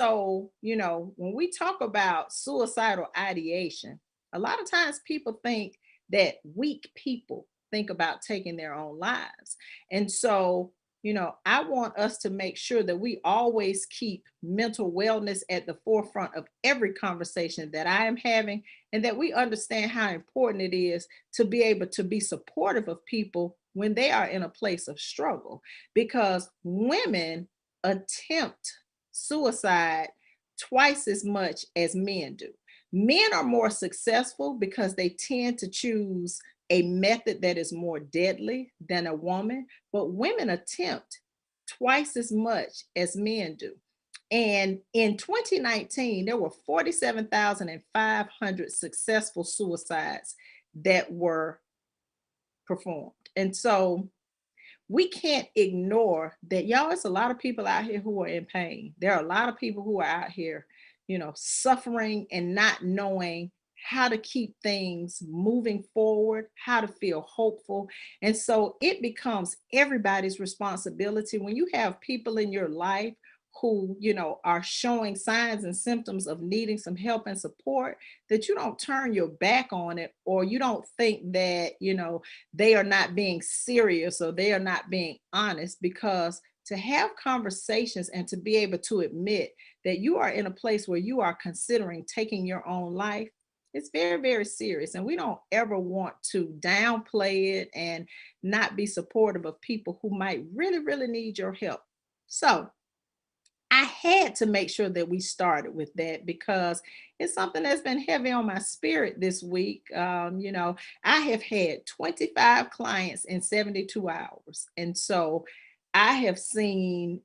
So, when we talk about suicidal ideation, a lot of times people think that weak people think about taking their own lives. And so, I want us to make sure that we always keep mental wellness at the forefront of every conversation that I am having, and that we understand how important it is to be able to be supportive of people when they are in a place of struggle. Because women attempt suicide twice as much as men do. Men are more successful because they tend to choose a method that is more deadly than a woman, but women attempt twice as much as men do. And in 2019, there were 47,500 successful suicides that were performed. And so we can't ignore that, y'all. It's a lot of people out here who are in pain. There are a lot of people who are out here, suffering and not knowing how to keep things moving forward, how to feel hopeful. And so it becomes everybody's responsibility when you have people in your life who, are showing signs and symptoms of needing some help and support, that you don't turn your back on it, or you don't think that, they are not being serious or they are not being honest. Because to have conversations and to be able to admit that you are in a place where you are considering taking your own life, it's very, very serious. And we don't ever want to downplay it and not be supportive of people who might really, really need your help. So I had to make sure that we started with that because it's something that's been heavy on my spirit this week. I have had 25 clients in 72 hours. And so I have seen,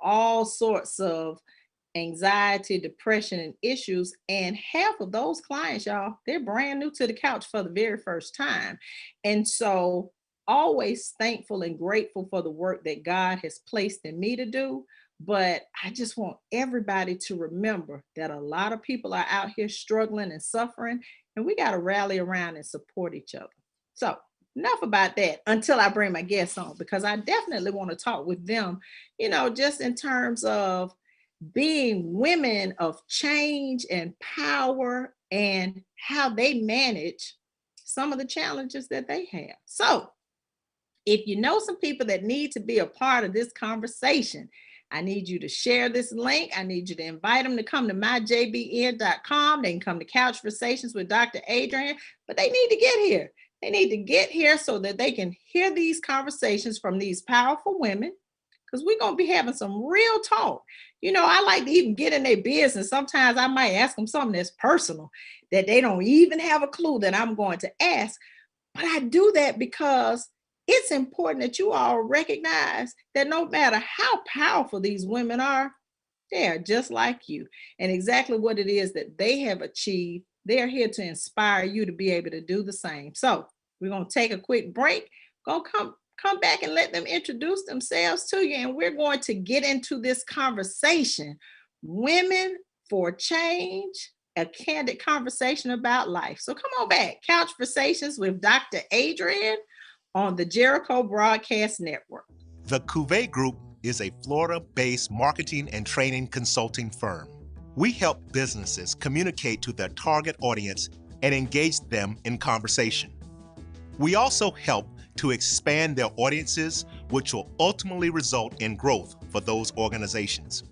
all sorts of anxiety, depression, and issues. And half of those clients, y'all, they're brand new to the couch for the very first time. And so always thankful and grateful for the work that God has placed in me to do. But I just want everybody to remember that a lot of people are out here struggling and suffering, and we got to rally around and support each other. So enough about that until I bring my guests on, because I definitely want to talk with them, just in terms of being women of change and power and how they manage some of the challenges that they have. So if you know some people that need to be a part of this conversation, I need you to share this link. I need you to invite them to come to myjbn.com. They can come to COUCHversations with Dr. Adrienne, but they need to get here. They need to get here so that they can hear these conversations from these powerful women, because we're going to be having some real talk. I like to even get in their business. Sometimes I might ask them something that's personal that they don't even have a clue that I'm going to ask. But I do that because it's important that you all recognize that no matter how powerful these women are, they are just like you. And exactly what it is that they have achieved, they're here to inspire you to be able to do the same. So we're going to take a quick break. Going to come back and let them introduce themselves to you. And we're going to get into this conversation. Women for Change, a candid conversation about life. So come on back. COUCHversations with Dr. Adrienne on the Jericho Broadcast Network. The COUCHver Group is a Florida-based marketing and training consulting firm. We help businesses communicate to their target audience and engage them in conversation. We also help to expand their audiences, which will ultimately result in growth for those organizations.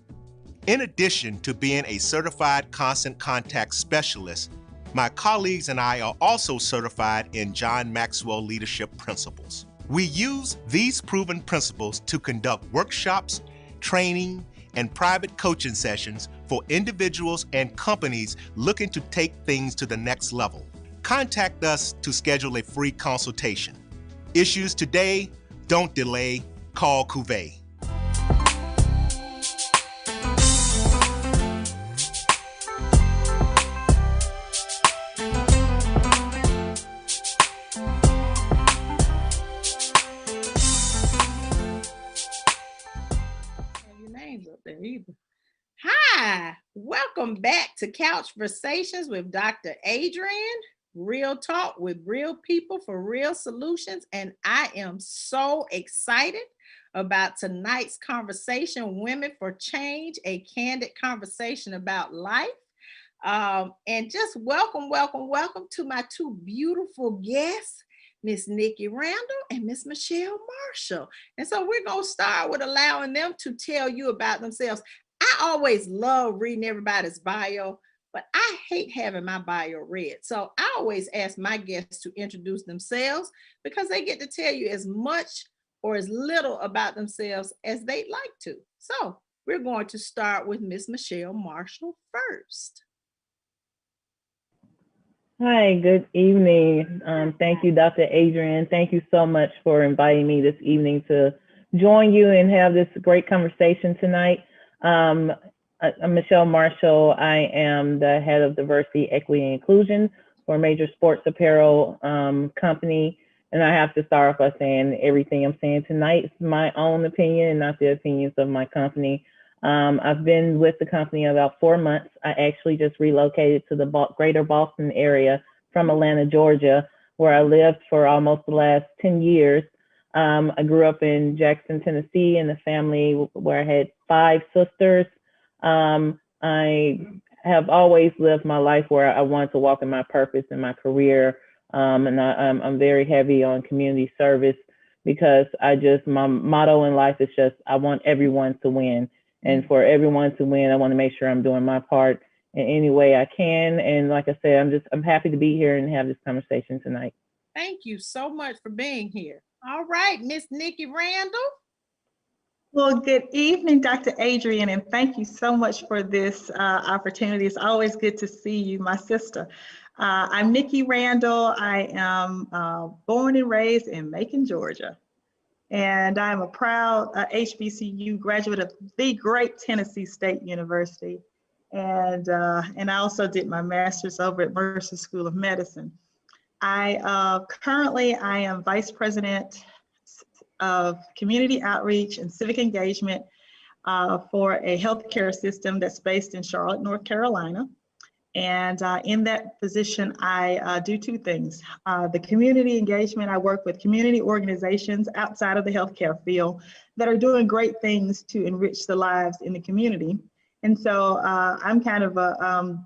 In addition to being a certified constant contact specialist, my colleagues and I are also certified in John Maxwell Leadership Principles. We use these proven principles to conduct workshops, training, and private coaching sessions for individuals and companies looking to take things to the next level. Contact us to schedule a free consultation. Issues today, don't delay, call COUCHver. Hi, welcome back to COUCHversations with Dr. Adrienne. Real talk with real people for real solutions. And I am so excited about tonight's conversation, Women for Change, a candid conversation about life. And just welcome to my two beautiful guests, Miss Nikki Randall and Miss Michelle Marshall. And so we're going to start with allowing them to tell you about themselves. I always love reading everybody's bio, but I hate having my bio read. So I always ask my guests to introduce themselves because they get to tell you as much or as little about themselves as they'd like to. So we're going to start with Miss Michelle Marshall first. Hi, good evening. Thank you, Dr. Adrienne. Thank you so much for inviting me this evening to join you and have this great conversation tonight. I'm Michelle Marshall. I am the head of diversity, equity, and inclusion for a major sports apparel company. And I have to start off by saying everything I'm saying tonight is my own opinion and not the opinions of my company. I've been with the company about 4 months. I actually just relocated to the greater Boston area from Atlanta, Georgia, where I lived for almost the last 10 years. I grew up in Jackson, Tennessee, in a family where I had 5 sisters. I have always lived my life where I wanted to walk in my purpose in my career. And I'm very heavy on community service because my motto in life is just, I want everyone to win. And for everyone to win, I want to make sure I'm doing my part in any way I can. And like I said, I'm happy to be here and have this conversation tonight. Thank you so much for being here. All right, Miss Nikki Randall. Well, good evening, Dr. Adrienne, and thank you so much for this opportunity. It's always good to see you, my sister. I'm Nikki Randall. I am born and raised in Macon, Georgia. And I'm a proud HBCU graduate of the great Tennessee State University. And I also did my master's over at Mercer School of Medicine. Currently, I am Vice President of Community Outreach and Civic Engagement for a healthcare system that's based in Charlotte, North Carolina. And in that position, I do 2 things. The community engagement, I work with community organizations outside of the healthcare field that are doing great things to enrich the lives in the community. And so I'm kind of a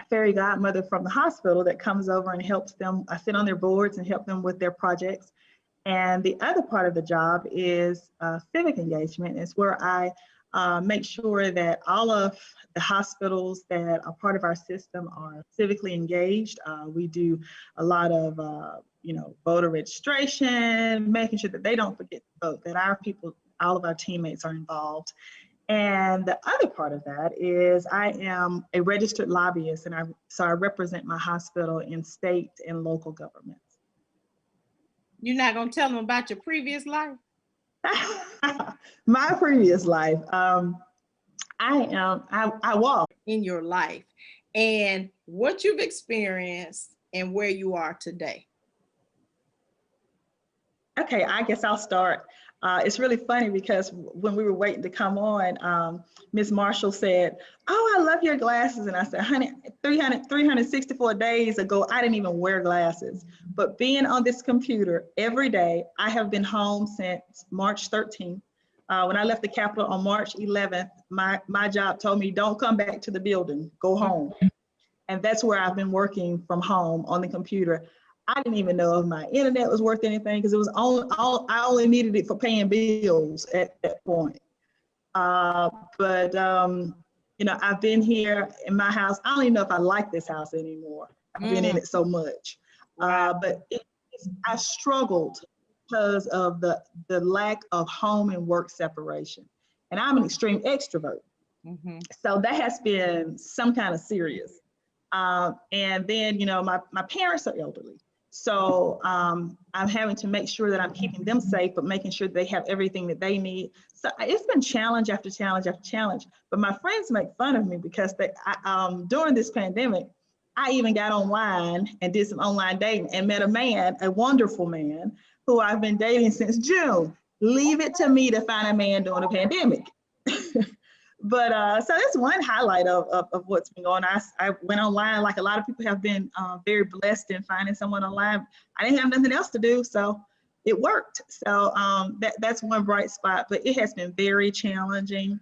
fairy godmother from the hospital that comes over and helps them. I sit on their boards and help them with their projects. And the other part of the job is civic engagement. It's where I make sure that all of the hospitals that are part of our system are civically engaged. We do a lot of, voter registration, making sure that they don't forget to vote, that our people, all of our teammates are involved. And the other part of that is I am a registered lobbyist, and so I represent my hospital in state and local governments. You're not going to tell them about your previous life? My previous life, I walk in your life and what you've experienced and where you are today. Okay, I guess I'll start. It's really funny because when we were waiting to come on, Ms. Marshall said, "Oh, I love your glasses." And I said, "Honey, 364 days ago, I didn't even wear glasses." But being on this computer every day, I have been home since March 13th. When I left the Capitol on March 11th, my job told me, "Don't come back to the building, go home." And that's where I've been working from home on the computer. I didn't even know if my internet was worth anything because it was I only needed it for paying bills at that point. But I've been here in my house. I don't even know if I like this house anymore. I've been in it so much. But I struggled because of the lack of home and work separation. And I'm an extreme extrovert. Mm-hmm. So that has been some kind of serious. And then, my parents are elderly. So I'm having to make sure that I'm keeping them safe, but making sure they have everything that they need. So it's been challenge after challenge after challenge. But my friends make fun of me because during this pandemic, I even got online and did some online dating and met a wonderful man who I've been dating since June. Leave it to me to find a man during a pandemic. But so that's one highlight of what's been going on. I went online, like a lot of people have been very blessed in finding someone online. I didn't have nothing else to do, so it worked. So that's one bright spot, but it has been very challenging.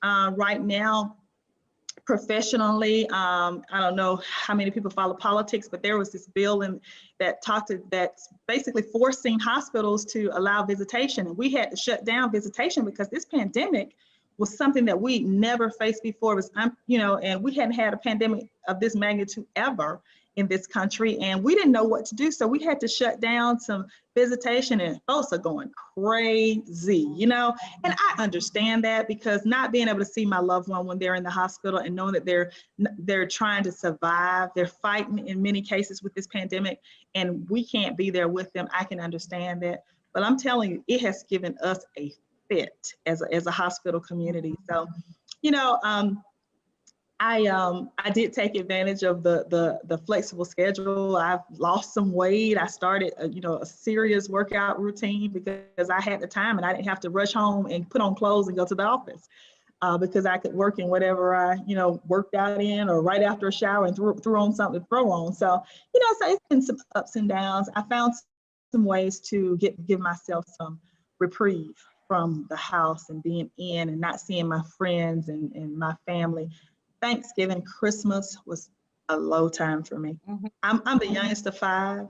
Right now, professionally, I don't know how many people follow politics, but there was this bill that's basically forcing hospitals to allow visitation. And we had to shut down visitation because this pandemic was something that we never faced before. It was, and we hadn't had a pandemic of this magnitude ever in this country, and we didn't know what to do. So we had to shut down some visitation, and folks are going crazy, and I understand that, because not being able to see my loved one when they're in the hospital and knowing that they're trying to survive, they're fighting in many cases with this pandemic, and we can't be there with them. I can understand that, but I'm telling you, it has given us a fit as a hospital community. So, I did take advantage of the flexible schedule. I've lost some weight. I started a serious workout routine because I had the time and I didn't have to rush home and put on clothes and go to the office, because I could work in whatever I worked out in, or right after a shower and threw on something to throw on. So so it's been some ups and downs. I found some ways to give myself some reprieve from the house and being in and not seeing my friends and my family. Thanksgiving, Christmas was a low time for me. Mm-hmm. I'm the youngest of 5,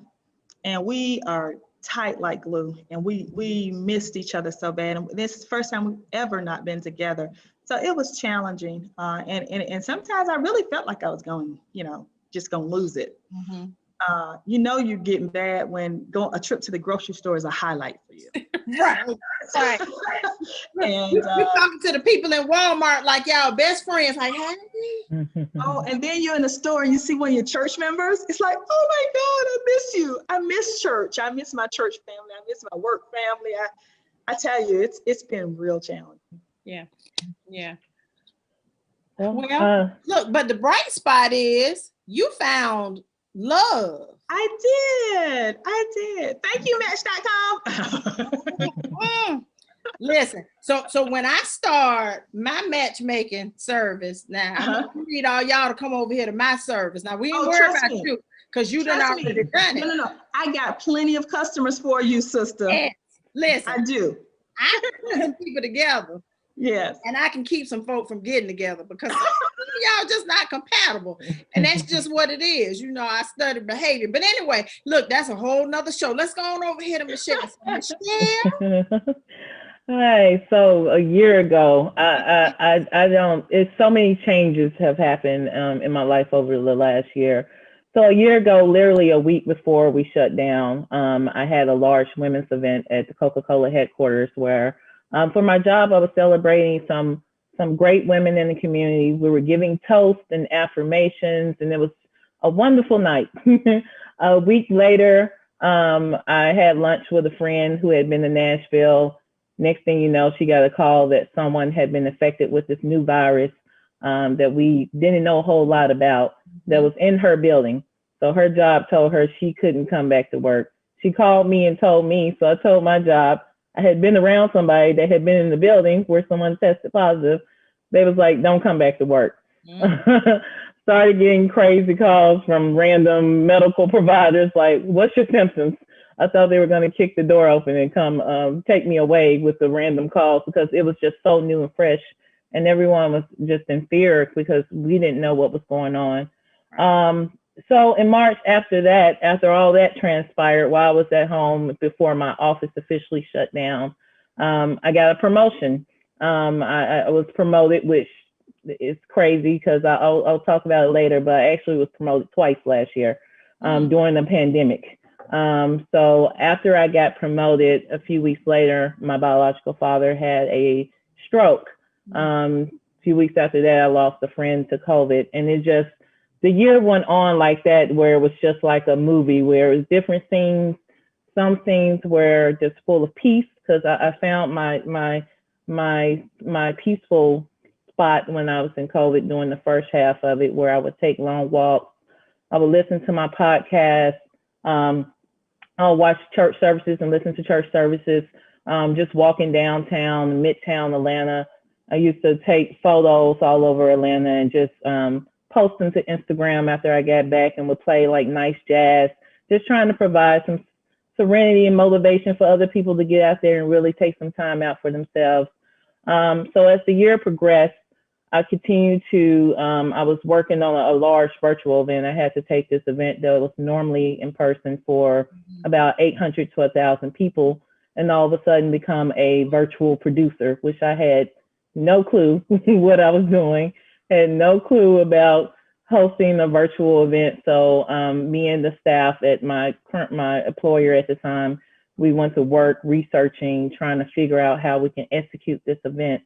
and we are tight like glue, and we missed each other so bad. And this is the first time we've ever not been together. So it was challenging. And sometimes I really felt like I was going, just gonna lose it. Mm-hmm. You're getting bad when a trip to the grocery store is a highlight for you. Right. And you're talking to the people in Walmart like y'all best friends, like, hey. Oh, and then you're in the store and you see one of your church members. It's like, oh my God, I miss you. I miss church. I miss my church family. I miss my work family. I tell you, it's been real challenging. Yeah. Well, look, but the bright spot is you found love. I did. Thank you, Match.com. Listen, so when I start my matchmaking service now, I need all y'all to come over here to my service. Now we ain't worried about you, because you done already done it. No. I got plenty of customers for you, sister. Yes. Listen, I do. I can put people together. Yes. And I can keep some folk from getting together, because y'all just not compatible. And that's just what it is. I study behavior. But anyway, look, that's a whole nother show. Let's go on over here to Michelle. Michelle. Hi. So a year ago, it's so many changes have happened in my life over the last year. So a year ago, literally a week before we shut down, I had a large women's event at the Coca-Cola headquarters where for my job, I was celebrating some great women in the community. We were giving toasts and affirmations, and it was a wonderful night. A week later, I had lunch with a friend who had been to Nashville. Next thing you know, she got a call that someone had been affected with this new virus that we didn't know a whole lot about, that was in her building. So her job told her she couldn't come back to work. She called me and told me, so I told my job. I had been around somebody that had been in the building where someone tested positive. They was like, don't come back to work. Started getting crazy calls from random medical providers like, what's your symptoms? I thought they were going to kick the door open and come take me away with the random calls, because it was just so new and fresh. And everyone was just in fear because we didn't know what was going on. So in March, after all that transpired, while I was at home before my office officially shut down, I got a promotion. I was promoted, which is crazy because I'll talk about it later, but I actually was promoted twice last year during the pandemic. So after I got promoted, a few weeks later, my biological father had a stroke. A few weeks after that, I lost a friend to COVID, and the year went on like that, where it was just like a movie, where it was different scenes. Some scenes were just full of peace, because I found my peaceful spot when I was in COVID during the first half of it, where I would take long walks. I would listen to my podcast. I'll watch church services and listen to church services, just walking downtown, midtown Atlanta. I used to take photos all over Atlanta and just post them to Instagram after I got back, and would play like nice jazz, just trying to provide serenity and motivation for other people to get out there and really take some time out for themselves. So as the year progressed, I continued to, I was working on a large virtual event. I had to take this event that was normally in person for about 800 to 1,000 people, and all of a sudden become a virtual producer, which I had no clue what I was doing, had no clue about hosting a virtual event. So me and the staff at my employer at the time, we went to work researching, trying to figure out how we can execute this event.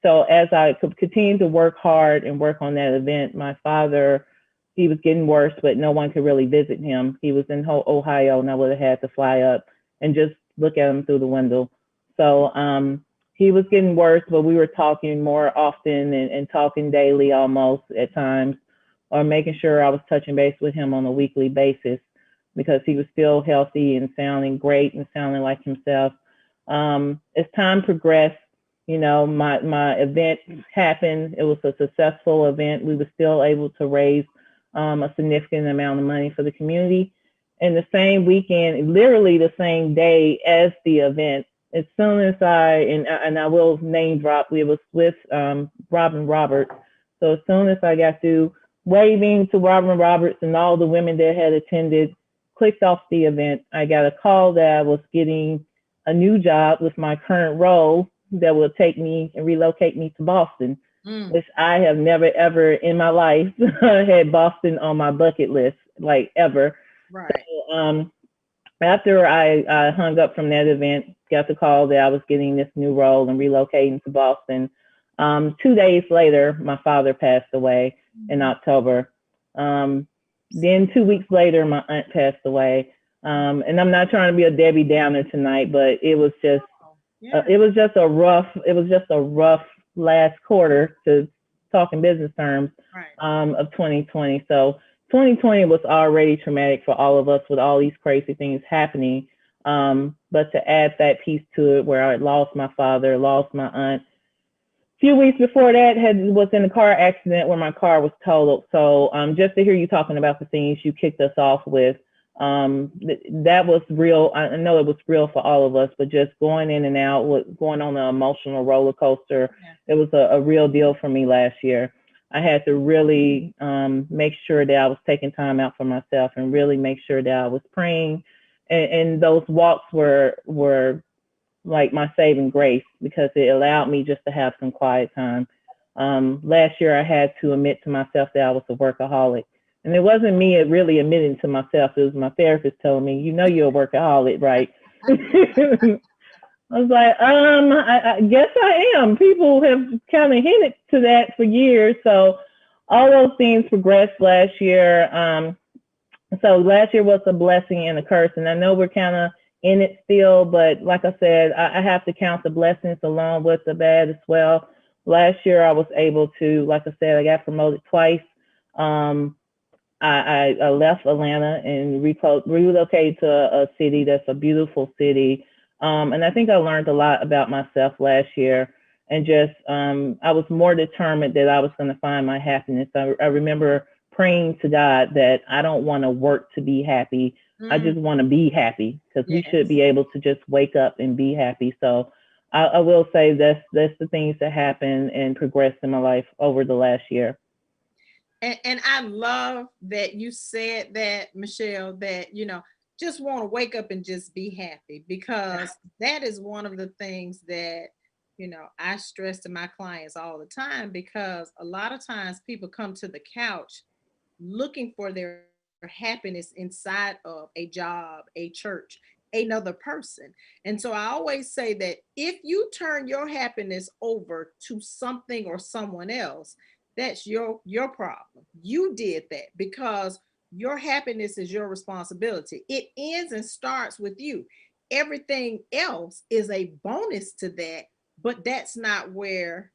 So as I could continue to work hard and work on that event, my father, he was getting worse, but no one could really visit him. He was in Ohio, and I would have had to fly up and just look at him through the window. So he was getting worse, but we were talking more often and talking daily almost at times, or making sure I was touching base with him on a weekly basis because he was still healthy and sounding great and sounding like himself. As time progressed, you know, my event happened. It was a successful event. We were still able to raise a significant amount of money for the community. And the same weekend, literally the same day as the event, as soon as and I will name drop, we was with Robin Roberts. So as soon as I got through waving to Robin Roberts and all the women that had attended, clicked off the event, I got a call that I was getting a new job with my current role that will take me and relocate me to Boston, which I have never, ever in my life had Boston on my bucket list, like ever. Right. So, after I hung up from that event, got the call that I was getting this new role and relocating to Boston. 2 days later, my father passed away in October. Then 2 weeks later, my aunt passed away. And I'm not trying to be a Debbie Downer tonight, but it was just, it was just a rough last quarter, to talk in business terms, of 2020. So 2020 was already traumatic for all of us with all these crazy things happening. But to add that piece to it, where I lost my father, lost my aunt. A few weeks before that, was in a car accident where my car was totaled. So just to hear you talking about the things you kicked us off with, that was real. I know it was real for all of us, but just going in and out, going on an emotional roller coaster, it was a real deal for me last year. I had to really make sure that I was taking time out for myself and really make sure that I was praying. And those walks were like my saving grace, because it allowed me just to have some quiet time. Last year, I had to admit to myself that I was a workaholic. And it wasn't me really admitting to myself. It was my therapist telling me, you know, you're a workaholic, right? I was like, I guess I am. People have kind of hinted to that for years. So all those things progressed last year. So last year was a blessing and a curse. And I know we're kind of in it still, but like I said, I have to count the blessings along with the bad as well. Last year, I was able to, like I said, I got promoted twice. I left Atlanta and relocated to a city that's a beautiful city. And I think I learned a lot about myself last year, and just I was more determined that I was going to find my happiness. I remember praying to God that I don't want to work to be happy. I just want to be happy, because we should be able to just wake up and be happy. So I will say that's the things that happened and progressed in my life over the last year. And I love that you said that, Michelle, that, you know, just want to wake up and just be happy, because that is one of the things that, you know, I stress to my clients all the time, because a lot of times people come to the couch looking for their happiness inside of a job, a church, another person. And so I always say that if you turn your happiness over to something or someone else, that's your problem. You did that, because your happiness is your responsibility. It ends and starts with you. Everything else is a bonus to that, but that's not where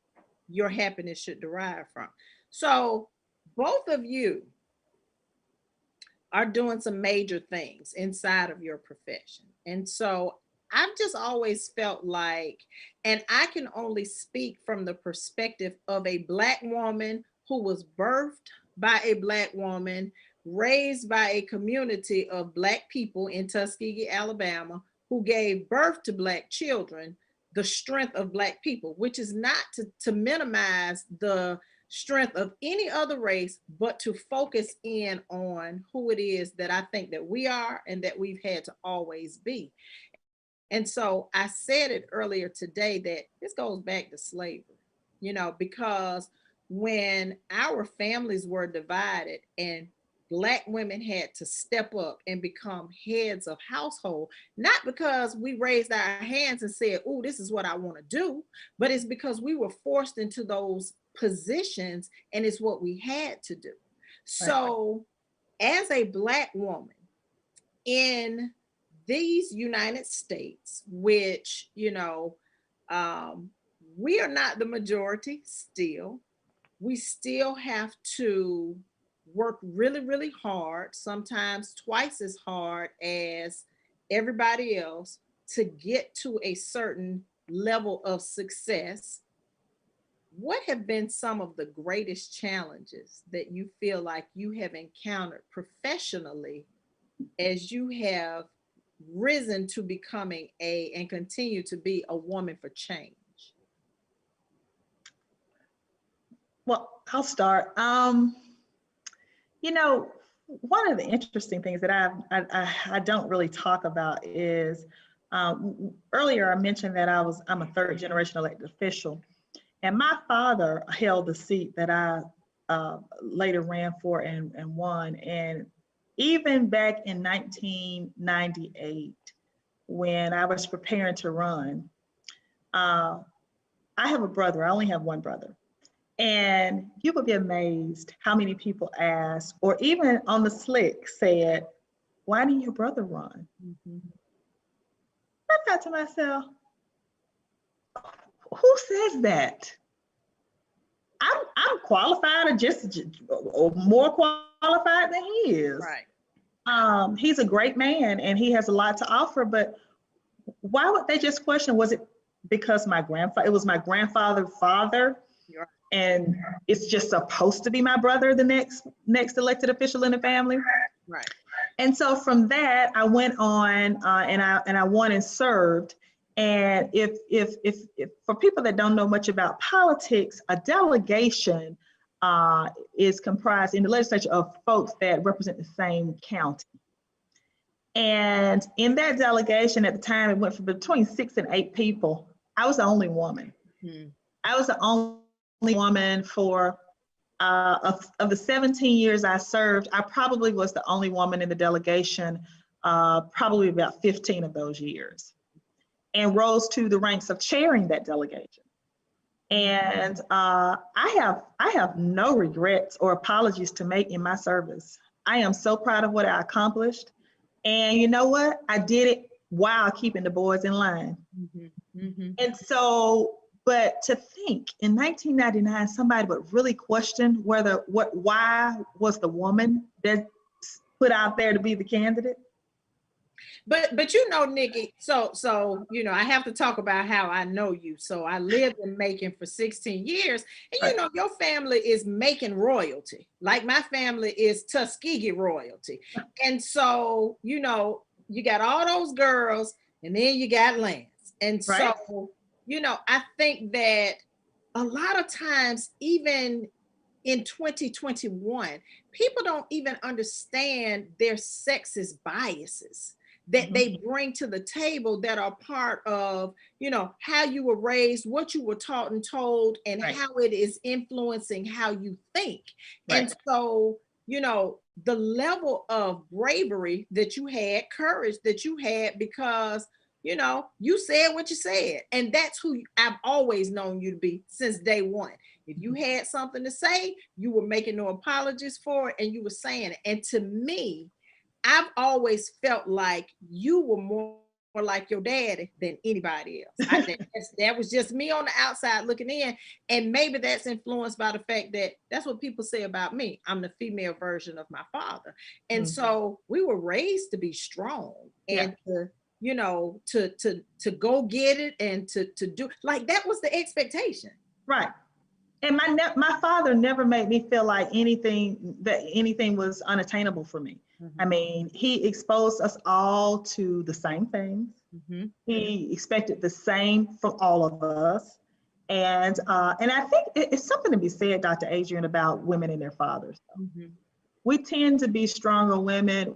your happiness should derive from. So both of you are doing some major things inside of your profession. And so I've just always felt like, and I can only speak from the perspective of a Black woman who was birthed by a Black woman raised by a community of Black people in Tuskegee, Alabama, who gave birth to Black children, the strength of Black people, which is not to minimize the strength of any other race, but to focus in on who it is that I think that we are and that we've had to always be. And so I said it earlier today that this goes back to slavery, because when our families were divided and Black women had to step up and become heads of household, not because we raised our hands and said, oh, this is what I want to do, but it's because we were forced into those positions and it's what we had to do. So as a Black woman in these United States, which, we are not the majority still, we still have to work really, really hard, sometimes twice as hard as everybody else to get to a certain level of success. What have been some of the greatest challenges that you feel like you have encountered professionally as you have risen to becoming and continue to be a woman for change? Well, I'll start. One of the interesting things that I don't really talk about is, earlier I mentioned that I'm a third generation elected official, and my father held the seat that I later ran for and won. And even back in 1998, when I was preparing to run, I have a brother. I only have one brother. And you would be amazed how many people asked, or even on the slick said, why didn't your brother run? Mm-hmm. I thought to myself, who says that? I'm qualified or more qualified than he is. Right. He's a great man and he has a lot to offer, but why would they just question, was it because it was my grandfather's father? Right. And it's just supposed to be my brother, the next elected official in the family. Right. And so from that, I went on and I won and served. And if for people that don't know much about politics, a delegation is comprised in the legislature of folks that represent the same county. And in that delegation at the time, it went from between 6 and 8 people. I was the only woman. Mm-hmm. I was the only woman for of the 17 years I served. I probably was the only woman in the delegation, probably about 15 of those years, and rose to the ranks of chairing that delegation. And I have no regrets or apologies to make in my service. I am so proud of what I accomplished. And you know what? I did it while keeping the boys in line. Mm-hmm. Mm-hmm. And so, but to think in 1999, somebody would really question why was the woman that put out there to be the candidate? But Nikki, so I have to talk about how I know you. So I lived in Macon for 16 years, and right. Your family is Macon royalty. Like my family is Tuskegee royalty. And so, you got all those girls, and then you got Lance. And right. so, I think that a lot of times, even in 2021, people don't even understand their sexist biases that they bring to the table that are part of, how you were raised, what you were taught and told, and right. how it is influencing how you think. Right. And so, the level of bravery that you had, courage that you had, because, you said what you said. And that's who I've always known you to be since day one. If you had something to say, you were making no apologies for it, and you were saying it. And to me, I've always felt like you were more like your daddy than anybody else. That was just me on the outside looking in. And maybe that's influenced by the fact that that's what people say about me. I'm the female version of my father. And so we were raised to be strong and to go get it and to do, like, that was the expectation. Right. And my father never made me feel like anything was unattainable for me. I mean, he exposed us all to the same things. He expected the same from all of us. And I think it's something to be said, Dr. Adrienne, about women and their fathers. We tend to be stronger women.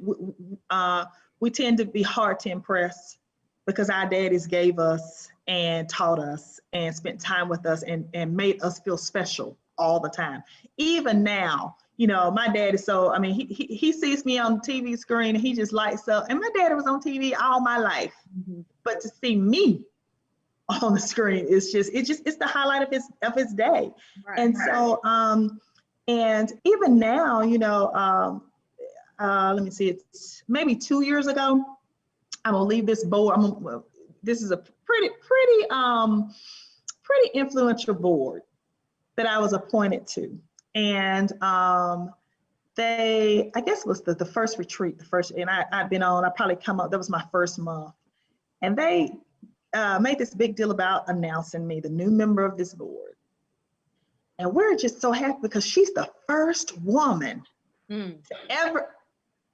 We tend to be hard to impress because our daddies gave us and taught us and spent time with us and made us feel special all the time. Even now, you know, my dad is so, I mean, he sees me on the TV screen and he just lights up. And my dad was on TV all my life. But to see me on the screen is it's the highlight of his day. Right. And so, and even now, you know, let me see, it's maybe 2 years ago, I'm gonna leave this board. This is a pretty influential board that I was appointed to. And I guess it was the first retreat, and I'd been on, I probably come up, that was my first month. And they made this big deal about announcing me, the new member of this board. And we're just so happy because she's the first woman to ever,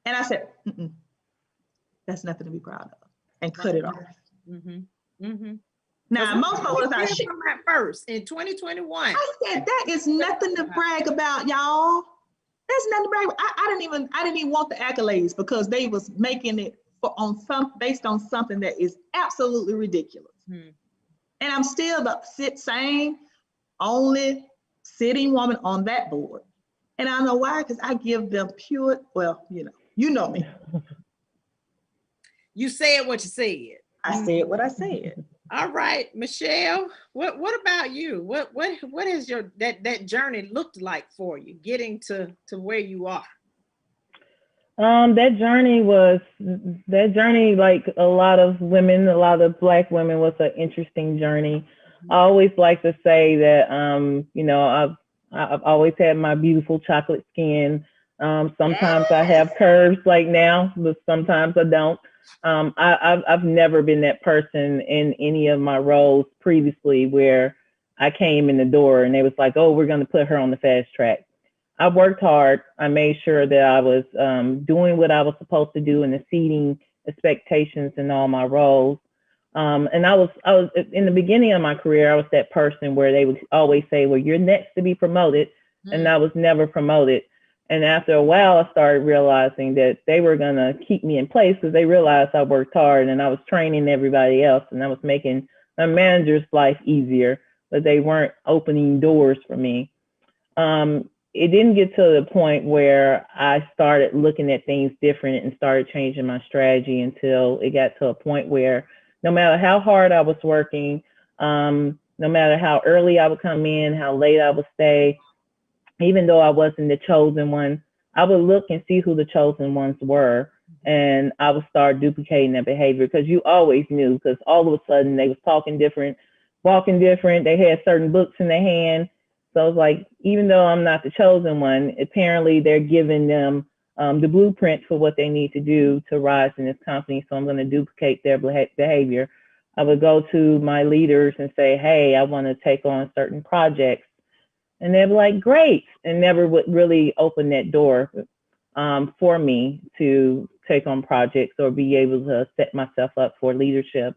and I said, that's nothing to be proud of, and cut it off. Now, most folks thought shit. First in 2021. I said that is nothing to brag about, y'all. That's nothing to brag about. I didn't even want the accolades because they was making it based on something that is absolutely ridiculous. And I'm still the same only sitting woman on that board. And I know why, because I give them pure, well, you know me. You said what you said. I said what I said. All right, Michelle, what about you? What has your that journey looked like for you, getting to where you are? That journey, like a lot of women, a lot of Black women, was an interesting journey. I always like to say that, you know, I've always had my beautiful chocolate skin. Sometimes I have curves like now, but sometimes I don't. I've never been that person in any of my roles previously where I came in the door and they was like, oh, we're going to put her on the fast track. I worked hard. I made sure that I was doing what I was supposed to do and exceeding expectations in all my roles. And I was in the beginning of my career, I was that person where they would always say, well, you're next to be promoted. And I was never promoted. And after a while, I started realizing that they were going to keep me in place because they realized I worked hard and I was training everybody else and I was making my manager's life easier, but they weren't opening doors for me. It didn't get to the point where I started looking at things different and started changing my strategy until it got to a point where no matter how hard I was working, no matter how early I would come in, how late I would stay, even though I wasn't the chosen one, I would look and see who the chosen ones were. And I would start duplicating that behavior because you always knew, because all of a sudden they was talking different, walking different. They had certain books in their hand. So it's like, even though I'm not the chosen one, apparently they're giving them the blueprint for what they need to do to rise in this company. So I'm going to duplicate their behavior. I would go to my leaders and say, hey, I want to take on certain projects. And they'd be like, great, and never would really open that door for me to take on projects or be able to set myself up for leadership.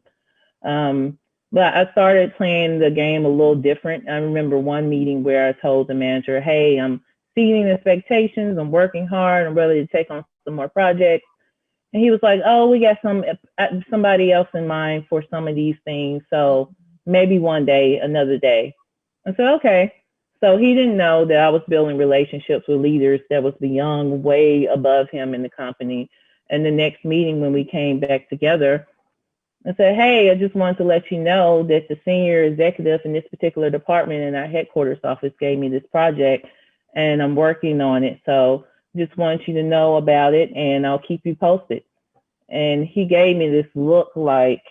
But I started playing the game a little different. I remember one meeting where I told the manager, hey, I'm exceeding expectations, I'm working hard, I'm ready to take on some more projects. And he was like, oh, we got somebody else in mind for some of these things. So maybe one day, another day. I said, okay. So he didn't know that I was building relationships with leaders that was beyond, way above him in the company. And the next meeting, when we came back together, I said, hey, I just wanted to let you know that the senior executive in this particular department in our headquarters office gave me this project and I'm working on it. So just want you to know about it and I'll keep you posted. And he gave me this look like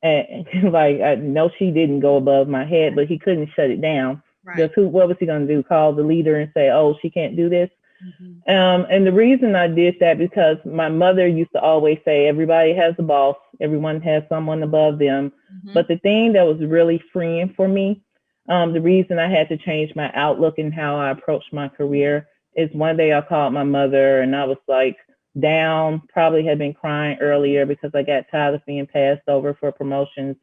I know she didn't go above my head, but he couldn't shut it down. Right. What was he going to do? Call the leader and say, oh, she can't do this? And the reason I did that, because my mother used to always say, everybody has a boss, everyone has someone above them. But the thing that was really freeing for me The reason I had to change my outlook and how I approached my career is one day I called my mother and I was like down, probably had been crying earlier because I got tired of being passed over for promotions.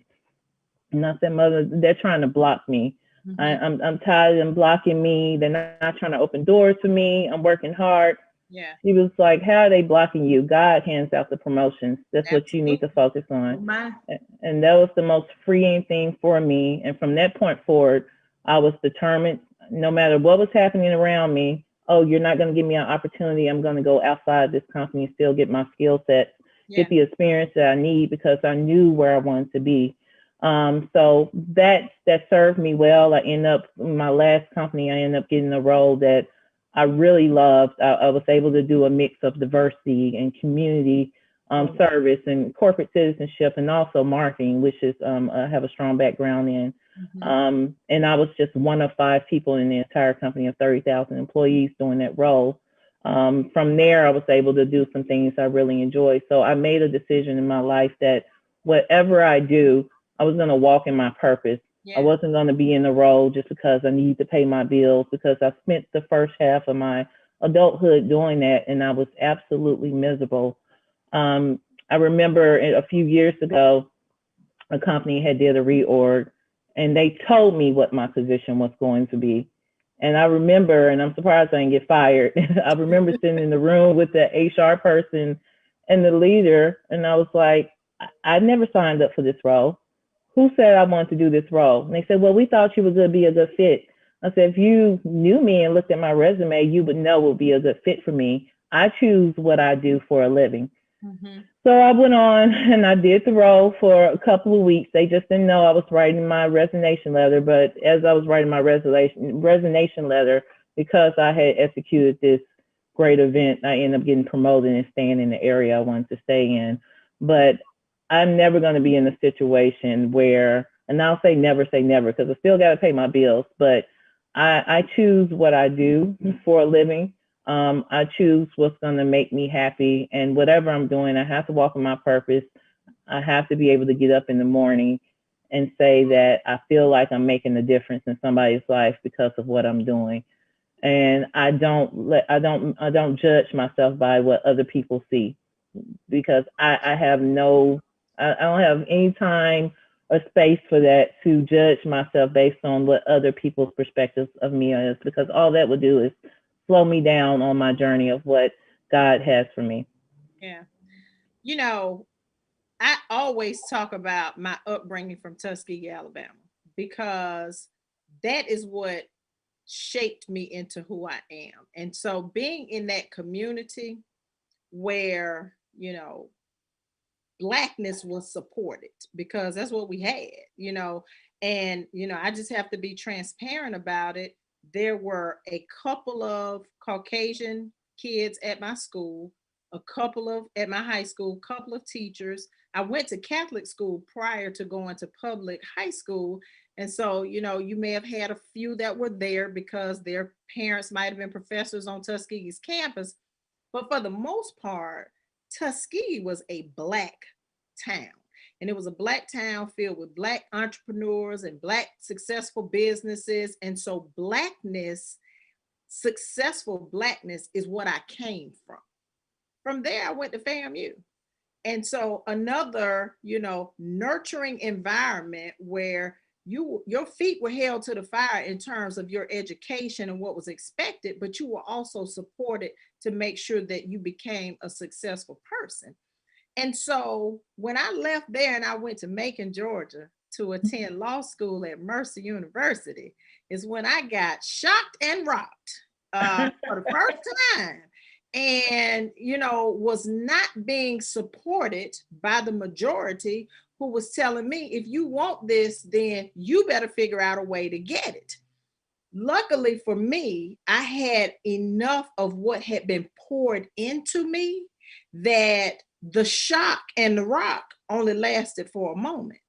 And I said, Mother, they're trying to block me. I'm tired of them blocking me. They're not trying to open doors for me. I'm working hard. Yeah. He was like, how are they blocking you? God hands out the promotions. That's Absolutely. what you need to focus on. Oh, and that was the most freeing thing for me. And from that point forward, I was determined, no matter what was happening around me, oh, you're not going to give me an opportunity. I'm going to go outside this company and still get my skill sets, get the experience that I need, because I knew where I wanted to be. So that served me well. I ended up, my last company, I ended up getting a role that I really loved. I was able to do a mix of diversity and community service and corporate citizenship, and also marketing, which is I have a strong background in. And I was just one of 5 people in the entire company of 30,000 employees doing that role. From there, I was able to do some things I really enjoy. So I made a decision in my life that whatever I do, I was going to walk in my purpose. I wasn't going to be in the role just because I need to pay my bills, because I spent the first half of my adulthood doing that, and I was absolutely miserable. I remember a few years ago, a company had did a reorg, and they told me what my position was going to be. And I remember, and I'm surprised I didn't get fired. I remember sitting in the room with the HR person and the leader, and I was like, I never signed up for this role. Who said I wanted to do this role? And they said, well, we thought you were going to be a good fit. I said, if you knew me and looked at my resume, you would know it would be a good fit for me. I choose what I do for a living. So I went on and I did the role for a couple of weeks. They just didn't know I was writing my resignation letter. But as I was writing my resignation letter, because I had executed this great event, I ended up getting promoted and staying in the area I wanted to stay in. But I'm never going to be in a situation where, and I'll say never, because I still got to pay my bills, but I choose what I do for a living. I choose what's going to make me happy, and whatever I'm doing, I have to walk in my purpose. I have to be able to get up in the morning and say that I feel like I'm making a difference in somebody's life because of what I'm doing. And I don't judge myself by what other people see, because I don't have any time or space for that, to judge myself based on what other people's perspectives of me is, because all that would do is slow me down on my journey of what God has for me. Yeah. You know, I always talk about my upbringing from Tuskegee, Alabama, because that is what shaped me into who I am. And so being in that community where, Blackness was supported, because that's what we had, and, I just have to be transparent about it. There were a couple of Caucasian kids at my school, a couple of at my high school, couple of teachers. I went to Catholic school prior to going to public high school. And so, you may have had a few that were there because their parents might have been professors on Tuskegee's campus. But for the most part, Tuskegee was a Black town. And it was a Black town filled with Black entrepreneurs and Black successful businesses. And so successful Blackness is what I came from. From there, I went to FAMU. And so another, nurturing environment where your feet were held to the fire in terms of your education and what was expected, but you were also supported to make sure that you became a successful person. And so when I left there and I went to Macon, Georgia to attend law school at Mercer University, is when I got shocked and rocked for the first time. And, was not being supported by the majority, who was telling me, if you want this, then you better figure out a way to get it. Luckily for me, I had enough of what had been poured into me that the shock and the rock only lasted for a moment.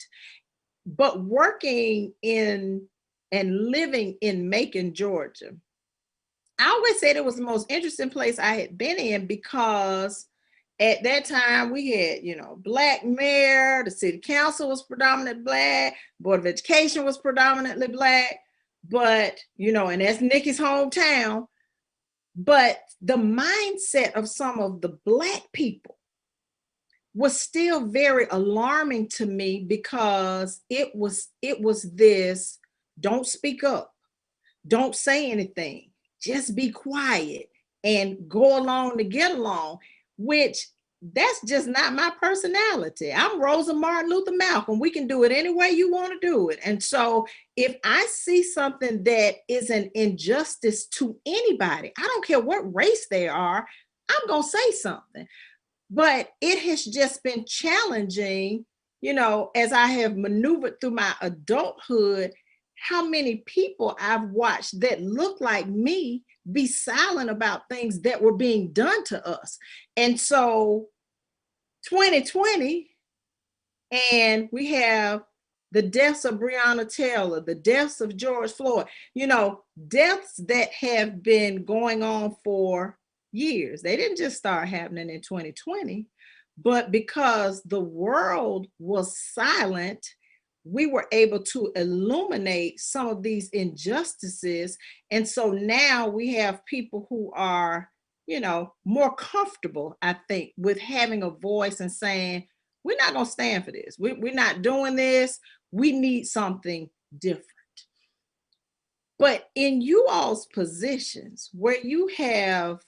But working in and living in Macon, Georgia, I always said it was the most interesting place I had been in, because at that time we had, Black mayor, the city council was predominantly Black, Board of Education was predominantly Black. but, you know, and that's Nikki's hometown. But the mindset of some of the Black people was still very alarming to me, because it was this: don't speak up, don't say anything, just be quiet and go along to get along, which that's just not my personality. I'm Rosa, Martin Luther, Malcolm. We can do it any way you want to do it. And so if I see something that is an injustice to anybody, I don't care what race they are, I'm going to say something. But it has just been challenging, you know, as I have maneuvered through my adulthood, how many people I've watched that look like me be silent about things that were being done to us. And so 2020, and we have the deaths of Breonna Taylor, the deaths of George Floyd, you know, deaths that have been going on for years. They didn't just start happening in 2020, but because the world was silent, we were able to illuminate some of these injustices. And so now we have people who are, you know, more comfortable, I think, with having a voice and saying, we're not going to stand for this. We're not doing this. We need something different. But in you all's positions where you have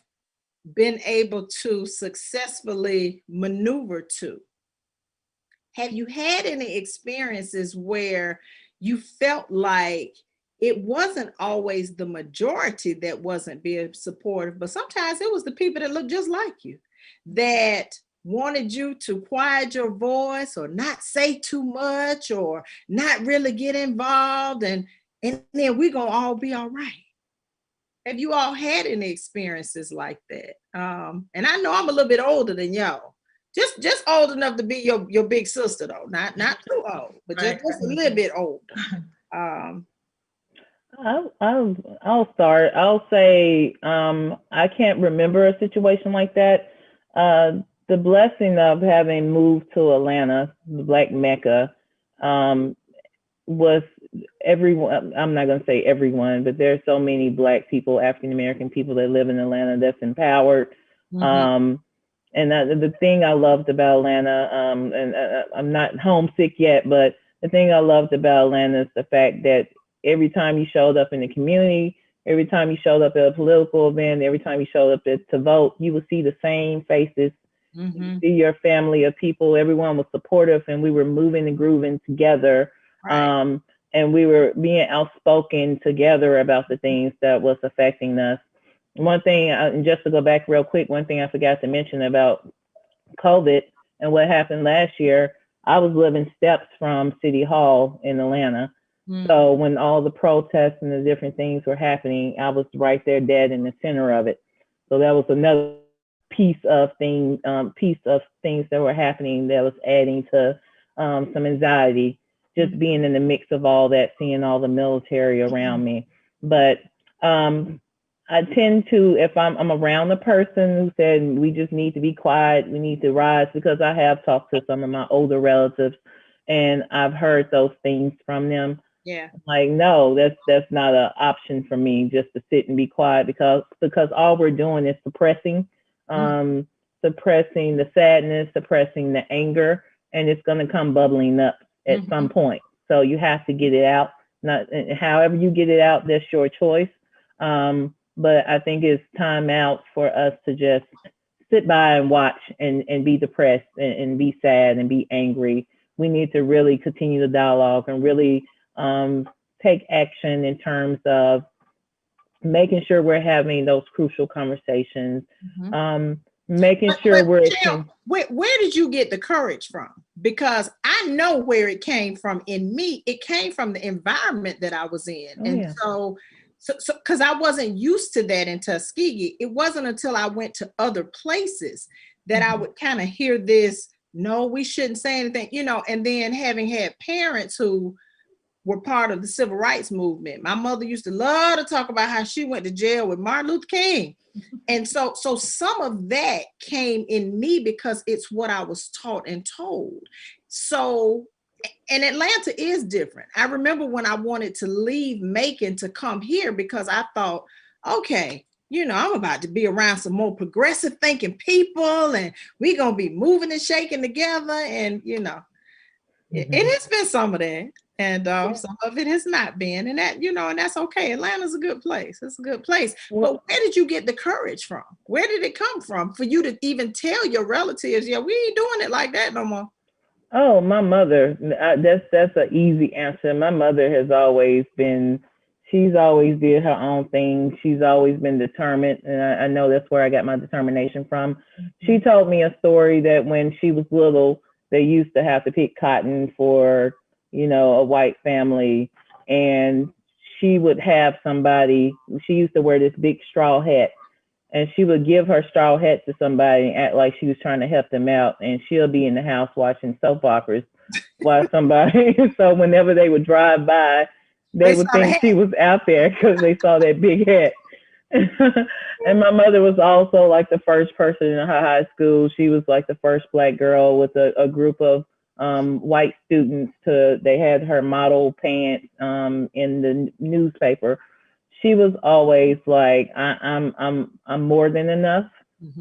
been able to successfully maneuver to, have you had any experiences where you felt like it wasn't always the majority that wasn't being supportive, but sometimes it was the people that looked just like you that wanted you to quiet your voice or not say too much or not really get involved, and then we're gonna all be all right? Have you all had any experiences like that? And I know I'm a little bit older than y'all. Just old enough to be your big sister though, not too old, but just a little bit older. I'll start. I'll say I can't remember a situation like that. The blessing of having moved to Atlanta, the Black Mecca, was everyone. I'm not going to say everyone, but there's so many Black people, African American people that live in Atlanta that's empowered. Mm-hmm. And the thing I loved about Atlanta, and I'm not homesick yet, but the thing I loved about Atlanta is the fact that every time you showed up in the community, every time you showed up at a political event, every time you showed up to vote, you would see the same faces. Mm-hmm. See your family of people. Everyone was supportive, and we were moving and grooving together. Right. And we were being outspoken together about the things that was affecting us. One thing, and just to go back real quick, one thing I forgot to mention about COVID and what happened last year, I was living steps from City Hall in Atlanta. Mm. So when all the protests and the different things were happening, I was right there dead in the center of it. So that was another piece of things that were happening that was adding to some anxiety, just being in the mix of all that, seeing all the military around me. But I tend to, if I'm around a person who said we just need to be quiet, we need to rise, because I have talked to some of my older relatives and I've heard those things from them. Yeah. Like, no, that's not an option for me, just to sit and be quiet, because all we're doing is suppressing the sadness, suppressing the anger, and it's going to come bubbling up at some point. So you have to get it out. Not however you get it out, that's your choice. But I think it's time out for us to just sit by and watch and be depressed and be sad and be angry. We need to really continue the dialogue and really take action in terms of making sure we're having those crucial conversations, making sure where did you get the courage from? Because I know where it came from in me. It came from the environment that I was in. So because I wasn't used to that in Tuskegee, it wasn't until I went to other places that I would kind of hear this, no, we shouldn't say anything, you know, and then having had parents who were part of the civil rights movement. My mother used to love to talk about how she went to jail with Martin Luther King. And so some of that came in me because it's what I was taught and told. So And Atlanta is different. I remember when I wanted to leave Macon to come here because I thought, okay, I'm about to be around some more progressive thinking people and we're going to be moving and shaking together. And, it has been some of that. And some of it has not been. And that, and that's okay. Atlanta's a good place. It's a good place. But where did you get the courage from? Where did it come from for you to even tell your relatives, yeah, we ain't doing it like that no more? Oh, my mother, that's an easy answer. My mother has always been, she's always did her own thing. She's always been determined. And I know that's where I got my determination from. She told me a story that when she was little, they used to have to pick cotton for, a white family. And she would have somebody, she used to wear this big straw hat. And she would give her straw hat to somebody and act like she was trying to help them out. And she'll be in the house watching soap operas while somebody, so whenever they would drive by, they would think she was out there because they saw that big hat. And my mother was also like the first person in her high school. She was like the first Black girl with a group of white students. They had her model pants in the newspaper. She was always like, I'm more than enough,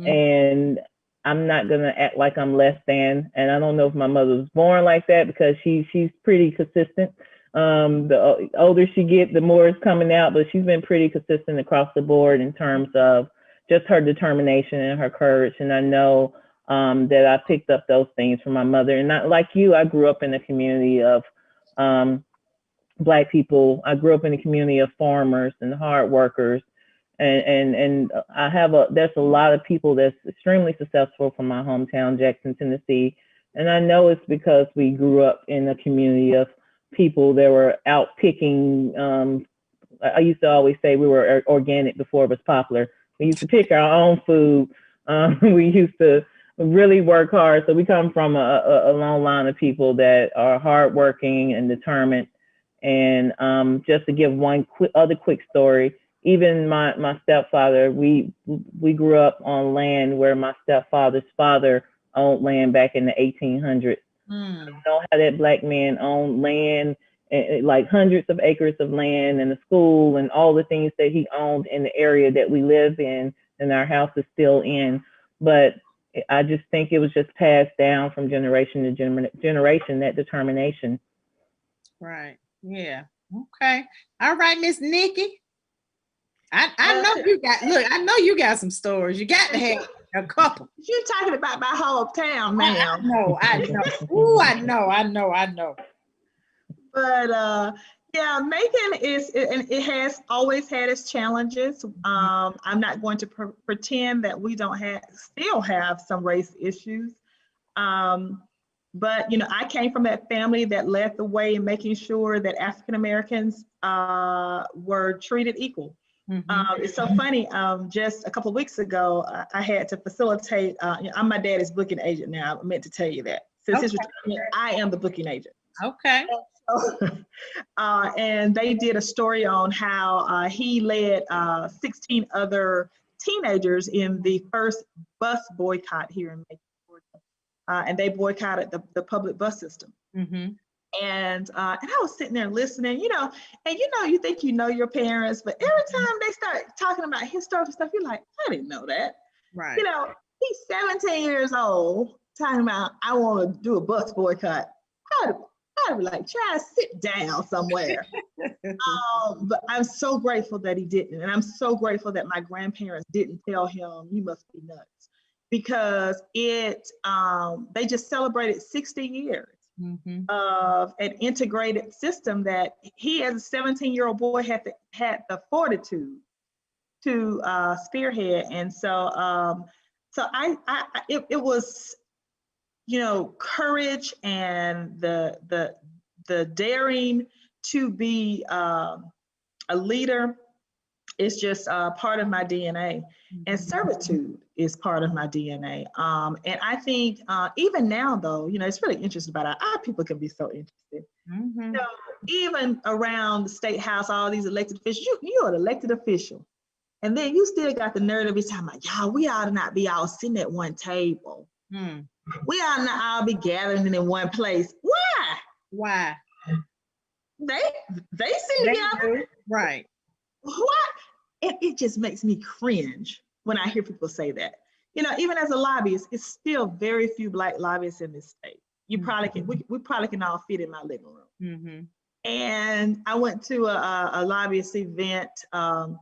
and I'm not gonna act like I'm less than. And I don't know if my mother was born like that because she's pretty consistent. The older she gets, the more it's coming out, but she's been pretty consistent across the board in terms of just her determination and her courage. And I know that I picked up those things from my mother. And not like you, I grew up in a community of Black people. I grew up in a community of farmers and hard workers, and there's a lot of people that's extremely successful from my hometown, Jackson, Tennessee, and I know it's because we grew up in a community of people that were out picking. I used to always say we were organic before it was popular. We used to pick our own food. We used to really work hard. So we come from a long line of people that are hardworking and determined. And just to give one quick story, even my stepfather, we grew up on land where my stepfather's father owned land back in the 1800s. I don't know how that Black man owned land, like hundreds of acres of land and a school and all the things that he owned in the area that we live in and our house is still in. But I just think it was just passed down from generation to generation, that determination. Right. Yeah. Okay. All right, Miss Nikki. I know you got, look, I know you got some stories. You got to have a couple. You're talking about my whole town, ma'am. I know. Ooh, I know. But yeah, Macon and it has always had its challenges. I'm not going to pretend that we don't still have some race issues. But, I came from that family that led the way in making sure that African Americans were treated equal. It's so funny. Just a couple of weeks ago, I had to facilitate. I'm my daddy's booking agent now. I meant to tell you that. Since his retirement, I am the booking agent. Okay. And they did a story on how he led 16 other teenagers in the first bus boycott here in Macon, Georgia. And they boycotted the public bus system. And I was sitting there listening, you think you know your parents, but every time they start talking about historical stuff, you're like, I didn't know that. Right. He's 17 years old talking about, I want to do a bus boycott. I'd be like, try to sit down somewhere. But I'm so grateful that he didn't. And I'm so grateful that my grandparents didn't tell him, you must be nuts. Because they just celebrated 60 years of an integrated system that he, as a 17-year-old boy, had the fortitude to spearhead. And so, it was, courage and the daring to be a leader is just part of my DNA, and servitude is part of my DNA. And I think even now, though, it's really interesting about our people can be so interested. Even around the state house, all these elected officials, you're an elected official, and then you still got the nerve of talking about, y'all, we ought to not be all sitting at one table. We ought not all be gathering in one place. Why? Why? They seem to be out there. Right. What? It just makes me cringe when I hear people say that. You know, even as a lobbyist, it's still very few Black lobbyists in this state. You probably can, we probably can all fit in my living room. Mm-hmm. And I went to a lobbyist event, and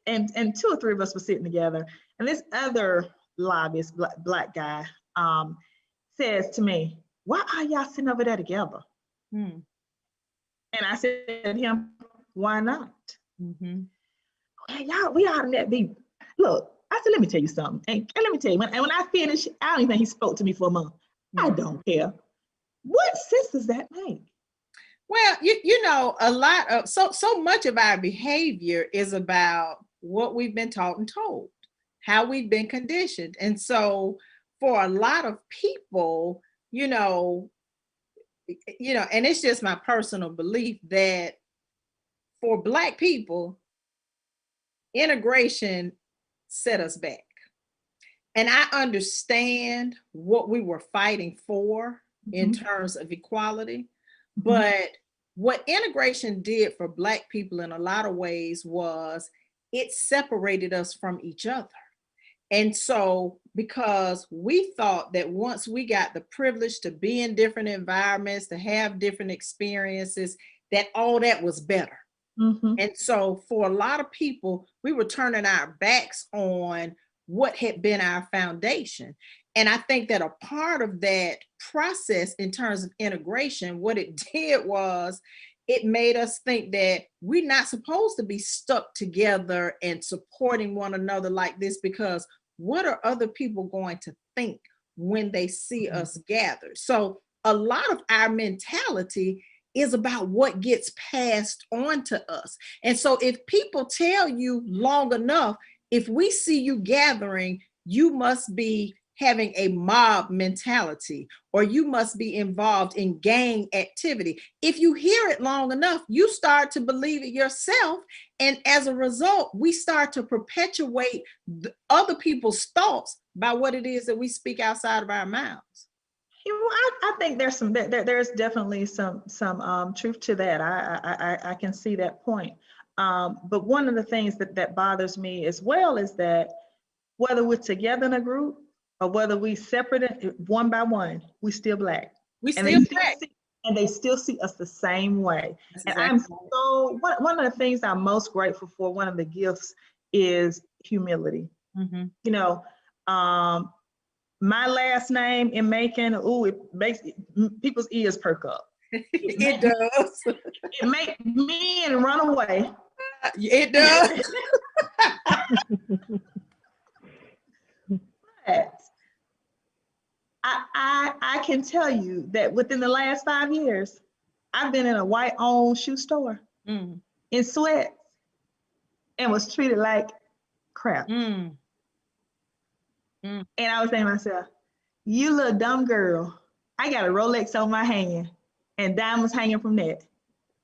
and two or three of us were sitting together, and this other lobbyist, black guy, says to me, "Why are y'all sitting over there together?" Mm. And I said to him, "Why not?" Mm-hmm. Y'all, we ought to be. Look, I said, let me tell you something. And let me tell you, when I finished, I don't even think he spoke to me for a month. I don't care. What sense does that make? Well, you know, a lot of so much of our behavior is about what we've been taught and told, how we've been conditioned. And so for a lot of people, you know, and it's just my personal belief that for Black people, integration set us back. And I understand what we were fighting for in terms of equality, but what integration did for Black people in a lot of ways was it separated us from each other. And so, because we thought that once we got the privilege to be in different environments, to have different experiences, that all that was better. And so for a lot of people, we were turning our backs on what had been our foundation. And I think that a part of that process in terms of integration, what it did was it made us think that we're not supposed to be stuck together and supporting one another like this, because what are other people going to think when they see us gathered? So a lot of our mentality is about what gets passed on to us. And so if people tell you long enough, if we see you gathering, you must be having a mob mentality, or you must be involved in gang activity. If you hear it long enough, you start to believe it yourself. And as a result, we start to perpetuate other people's thoughts by what it is that we speak outside of our mouths. You know, I think there's there's definitely some truth to that. I can see that point. But one of the things that bothers me as well is that whether we're together in a group or whether we separate one by one, we still Black. We still Black. And they still see us the same way. That's and exactly I'm so, one of the things I'm most grateful for, one of the gifts is humility. You know, my last name in Macon, it makes people's ears perk up. It does. It makes men run away. It does. But I can tell you that within the last 5 years, I've been in a white-owned shoe store in sweats and was treated like crap. And I was saying to myself, you little dumb girl, I got a Rolex on my hand and diamonds hanging from that.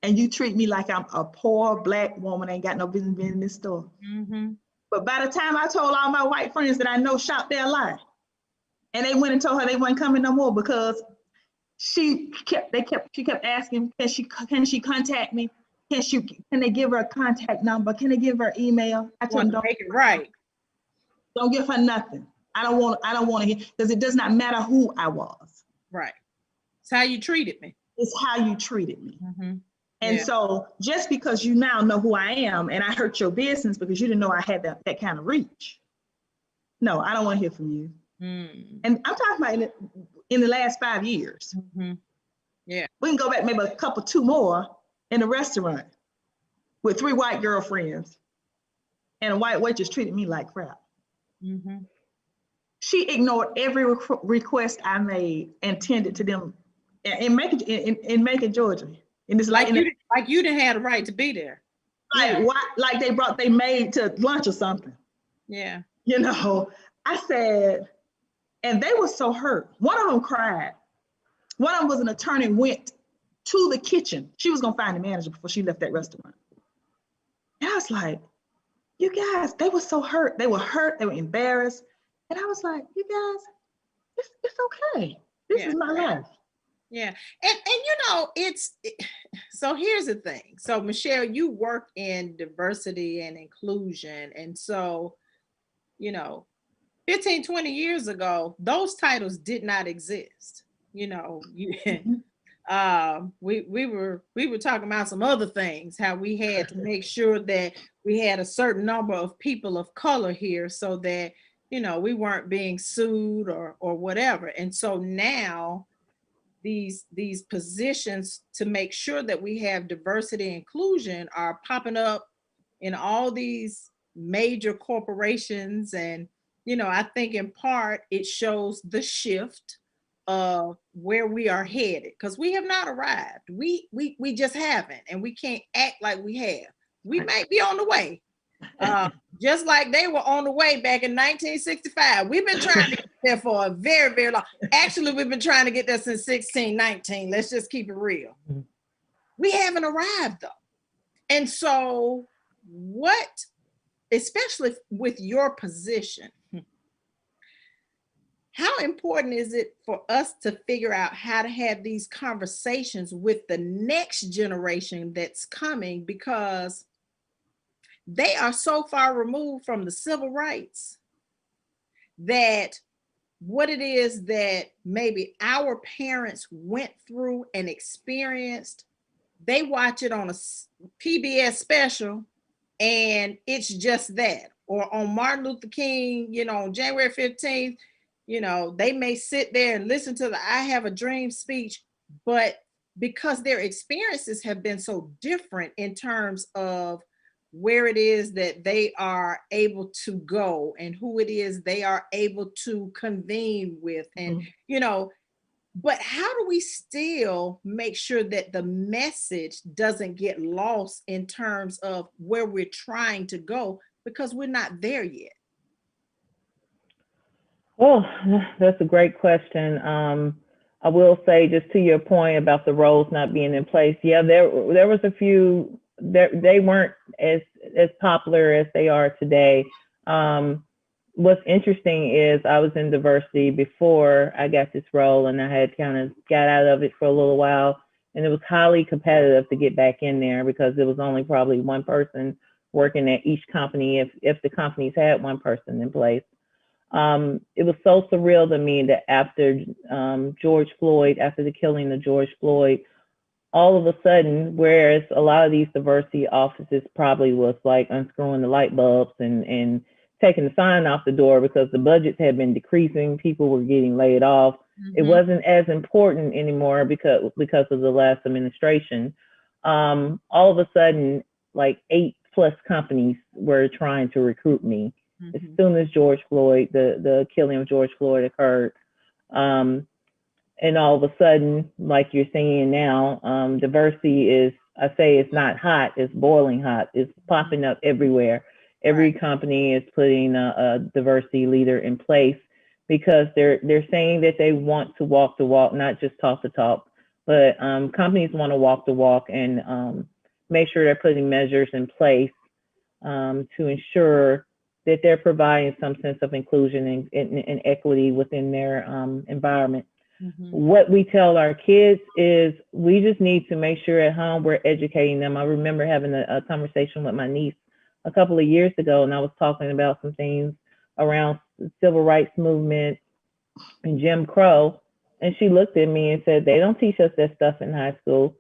And you treat me like I'm a poor Black woman, ain't got no business being in this store. But by the time I told all my white friends that I know shop there a lot, and they went and told her they weren't coming no more because she kept asking, can she contact me? Can they give her a contact number? Can they give her email? I told them, don't make it right. Don't give her nothing. I don't want to hear, because it does not matter who I was. Right. It's how you treated me. It's how you treated me. And so just because you now know who I am and I hurt your business because you didn't know I had that kind of reach. No, I don't want to hear from you. And I'm talking about in the last 5 years. Yeah. We can go back maybe two more in a restaurant with 3 white girlfriends and a white waitress treated me like crap. She ignored every request I made and tended to them in Macon, Georgia. And it's like you didn't have the right to be there. Like they brought their maid to lunch or something. Yeah. You know, I said, and they were so hurt. One of them cried. One of them was an attorney, went to the kitchen. She was gonna find the manager before she left that restaurant. And I was like, you guys, they were so hurt. They were hurt, they were embarrassed. And I was like, you guys, it's okay. This is my life. Yeah. And you know, so here's the thing. So Michelle, you work in diversity and inclusion. And so, you know, 15, 20 years ago, those titles did not exist. You know, we were talking about some other things, how we had to make sure that we had a certain number of people of color here so that, you know, we weren't being sued or whatever. And so now these positions to make sure that we have diversity and inclusion are popping up in all these major corporations. And you know, I think in part it shows the shift of where we are headed, because we have not arrived. We just haven't, and we can't act like we have. We might be on the way, just like they were on the way back in 1965. We've been trying to get there for a very, very long. Actually, we've been trying to get there since 1619. Let's just keep it real. We haven't arrived though. And so what, especially with your position, how important is it for us to figure out how to have these conversations with the next generation that's coming, because they are so far removed from the civil rights that what it is that maybe our parents went through and experienced, they watch it on a PBS special and it's just that. Or on Martin Luther King, you know, on January 15th, you know, they may sit there and listen to the I Have a Dream speech, but because their experiences have been so different in terms of where it is that they are able to go and who it is they are able to convene with. And, you know, but how do we still make sure that the message doesn't get lost in terms of where we're trying to go, because we're not there yet? Oh, that's a great question. I will say, just to your point about the roles not being in place, yeah, there was a few. They weren't as popular as they are today. What's interesting is I was in diversity before I got this role, and I had kind of got out of it for a little while, and it was highly competitive to get back in there because it was only probably one person working at each company if the companies had one person in place. It was so surreal to me that after George Floyd, after the killing of George Floyd, all of a sudden, whereas a lot of these diversity offices probably was like unscrewing the light bulbs and taking the sign off the door because the budgets had been decreasing, people were getting laid off. It wasn't as important anymore because of the last administration. All of a sudden, like 8+ companies were trying to recruit me as soon as George Floyd, the killing of George Floyd occurred. And all of a sudden, like you're saying now, diversity is, I say it's not hot, it's boiling hot. It's popping up everywhere. Every company is putting a diversity leader in place because they're saying that they want to walk the walk, not just talk the talk. But companies want to walk the walk and make sure they're putting measures in place to ensure that they're providing some sense of inclusion and equity within their environment. What we tell our kids is we just need to make sure at home we're educating them. I remember having a conversation with my niece a couple of years ago, and I was talking about some things around the civil rights movement and Jim Crow, and she looked at me and said, "They don't teach us that stuff in high school."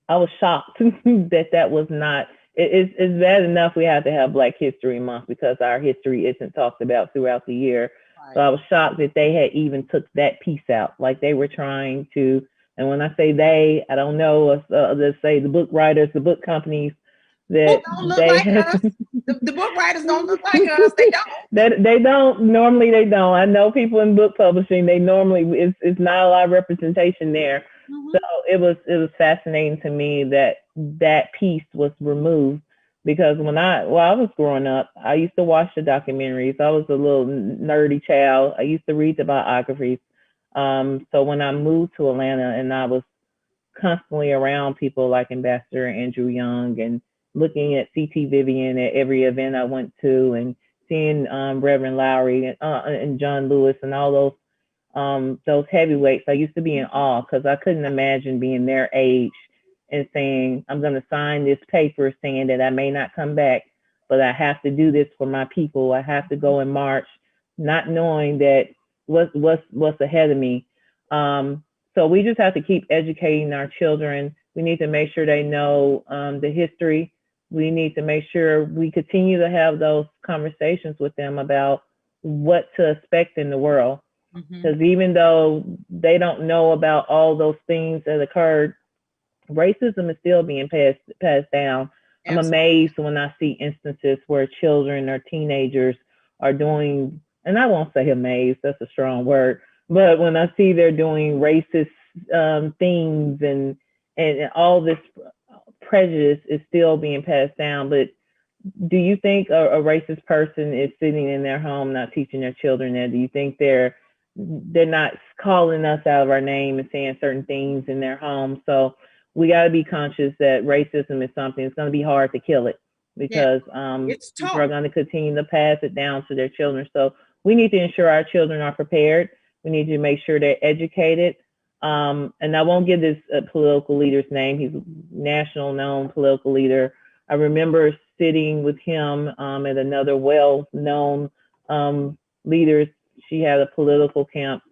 I was shocked that was not. It's bad enough we have to have Black History Month because our history isn't talked about throughout the year. So I was shocked that they had even took that piece out. Like they were trying to, and when I say they, I don't know, let's say the book writers, the book companies, that don't look like us. The book writers don't look like us. They don't. They don't. Normally they don't. I know people in book publishing, they normally, it's not a lot of representation there. So it was fascinating to me that piece was removed. Because when I was growing up, I used to watch the documentaries. I was a little nerdy child. I used to read the biographies. So when I moved to Atlanta and I was constantly around people like Ambassador Andrew Young and looking at C.T. Vivian at every event I went to and seeing Reverend Lowry and John Lewis and all those those heavyweights, I used to be in awe because I couldn't imagine being their age and saying, I'm going to sign this paper saying that I may not come back, but I have to do this for my people. I have to go and march, not knowing that what's ahead of me. So we just have to keep educating our children. We need to make sure they know the history. We need to make sure we continue to have those conversations with them about what to expect in the world. Because even though they don't know about all those things that occurred, racism is still being passed down. I'm amazed when I see instances where children or teenagers are doing, and I won't say amazed, that's a strong word, but when I see they're doing racist things and all this prejudice is still being passed down. But do you think a racist person is sitting in their home not teaching their children that? Do you think they're not calling us out of our name and saying certain things in their home? So we got to be conscious that racism is something, it's going to be hard to kill it because people are going to continue to pass it down to their children. So we need to ensure our children are prepared. We need to make sure they're educated. And I won't give this political leader's name. He's a national known political leader. I remember sitting with him at another well-known leader. She had a political camp,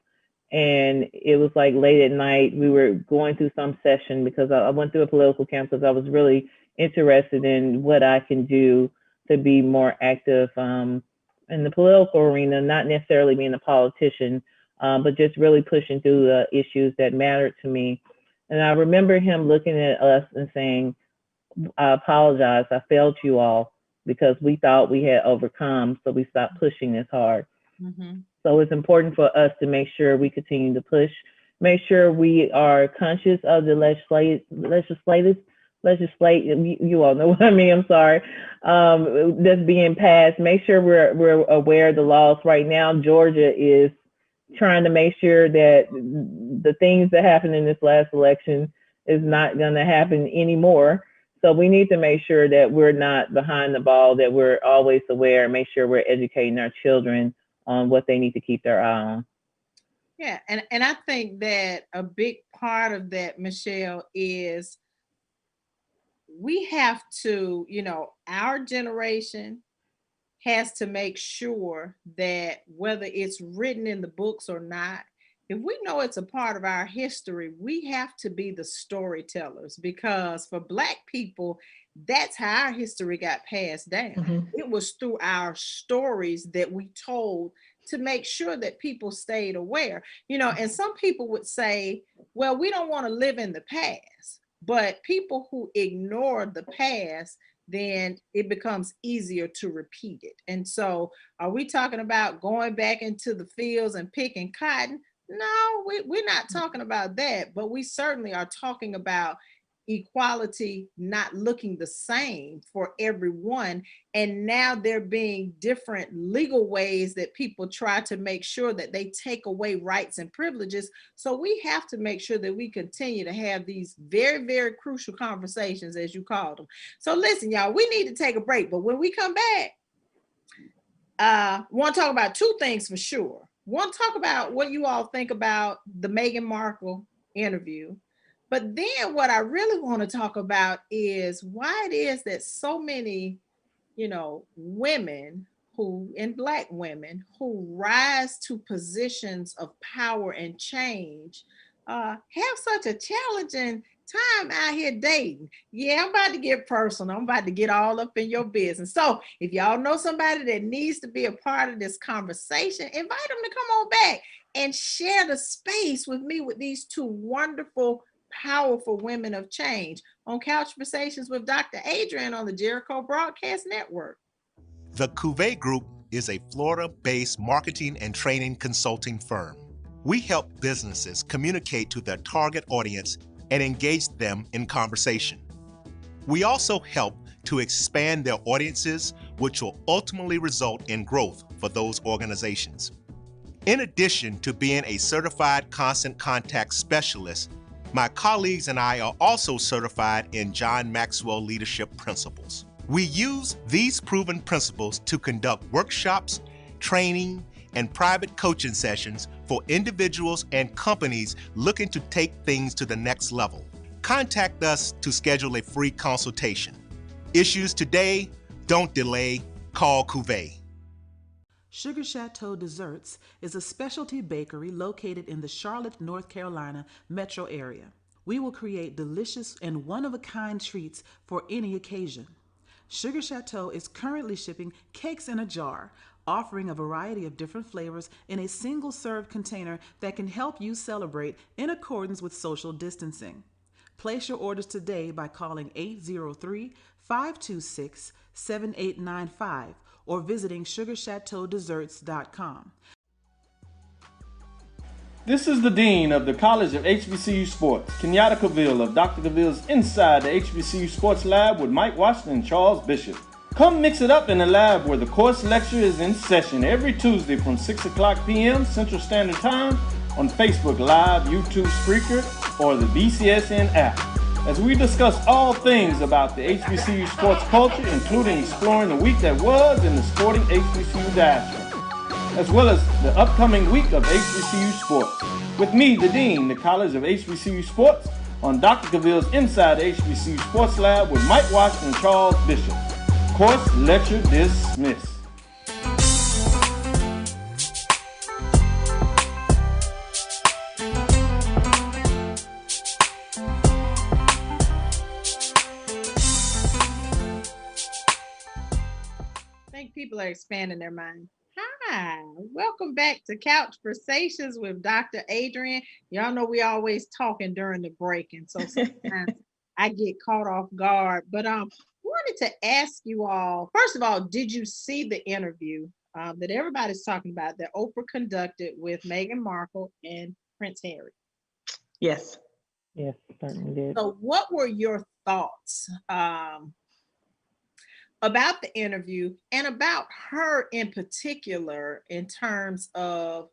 and it was like late at night. We were going through some session because I went through a political camp because I was really interested in what I can do to be more active in the political arena, not necessarily being a politician, but just really pushing through the issues that mattered to me. And I remember him looking at us and saying, I apologize, I failed you all because we thought we had overcome, so we stopped pushing this hard. So it's important for us to make sure we continue to push, make sure we are conscious of the legislate, you all know what I mean, I'm sorry, that's being passed. Make sure we're aware of the laws. Right now, Georgia is trying to make sure that the things that happened in this last election is not going to happen anymore. So we need to make sure that we're not behind the ball, that we're always aware, make sure we're educating our children on what they need to keep their eye on. Yeah, and I think that a big part of that, Michelle, is we have to, our generation has to make sure that whether it's written in the books or not, if we know it's a part of our history, we have to be the storytellers, because for Black people, that's how our history got passed down. It was through our stories that we told to make sure that people stayed aware. And some people would say, well, we don't want to live in the past, but people who ignore the past, then it becomes easier to repeat it. And so are we talking about going back into the fields and picking cotton? No, we're not talking about that, but we certainly are talking about equality not looking the same for everyone. And now there being different legal ways that people try to make sure that they take away rights and privileges. So we have to make sure that we continue to have these very, very crucial conversations, as you called them. So listen, y'all, we need to take a break, but when we come back, want to talk about two things for sure. One, talk about what you all think about the Meghan Markle interview. But then what I really want to talk about is why it is that so many, women and Black women who rise to positions of power and change have such a challenging time out here dating. Yeah, I'm about to get personal. I'm about to get all up in your business. So if y'all know somebody that needs to be a part of this conversation, invite them to come on back and share the space with me with these two wonderful, powerful women of change on COUCHversations with Dr. Adrienne on the Jericho Broadcast Network. The COUCHver Group is a Florida-based marketing and training consulting firm. We help businesses communicate to their target audience and engage them in conversation. We also help to expand their audiences, which will ultimately result in growth for those organizations. In addition to being a certified constant contact specialist, my colleagues and I are also certified in John Maxwell Leadership Principles. We use these proven principles to conduct workshops, training, and private coaching sessions for individuals and companies looking to take things to the next level. Contact us to schedule a free consultation. Issues today, don't delay, call COUCHver. Sugar Chateau Desserts is a specialty bakery located in the Charlotte, North Carolina metro area. We will create delicious and one-of-a-kind treats for any occasion. Sugar Chateau is currently shipping cakes in a jar, offering a variety of different flavors in a single-serve container that can help you celebrate in accordance with social distancing. Place your orders today by calling 803-526-7895 or visiting sugarchateaudesserts.com. This is the Dean of the College of HBCU Sports, Kenyatta Cavill of Dr. Cavill's Inside the HBCU Sports Lab with Mike Washington and Charles Bishop. Come mix it up in the lab where the course lecture is in session every Tuesday from 6 o'clock p.m. Central Standard Time on Facebook Live, YouTube Spreaker, or the BCSN app, as we discuss all things about the HBCU sports culture, including exploring the week that was in the sporting HBCU diaspora, as well as the upcoming week of HBCU sports. With me, the Dean, the College of HBCU Sports, on Dr. Cavill's Inside the HBCU Sports Lab with Mike Washington and Charles Bishop. Course lecture dismissed. I think people are expanding their mind. Hi, welcome back to COUCHversations with Dr. Adrienne. Y'all know we always talking during the break, and so sometimes I get caught off guard. But wanted to ask you all, first of all, did you see the interview that everybody's talking about that Oprah conducted with Meghan Markle and Prince Harry? Yes. Yes, certainly did. So what were your thoughts about the interview and about her in particular in terms of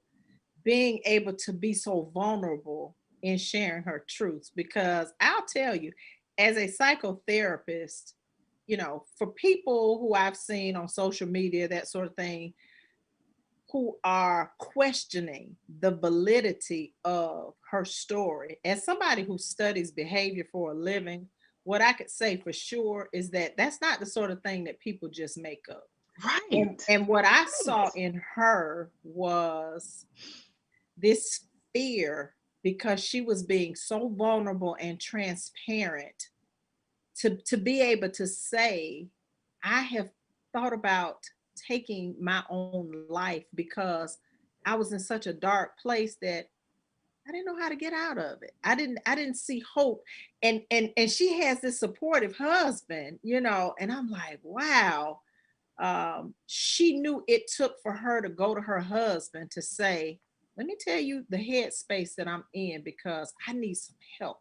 being able to be so vulnerable in sharing her truths? Because I'll tell you, as a psychotherapist, you know, for people who I've seen on social media, that sort of thing, who are questioning the validity of her story, as somebody who studies behavior for a living, what I could say for sure is that that's not the sort of thing that people just make up. Right. And what I saw in her was this fear, because she was being so vulnerable and transparent, to be able to say, I have thought about taking my own life because I was in such a dark place that I didn't know how to get out of it. I didn't see hope. And she has this supportive husband, you know, and I'm like, wow. She knew it took for her to go to her husband to say, let me tell you the headspace that I'm in because I need some help.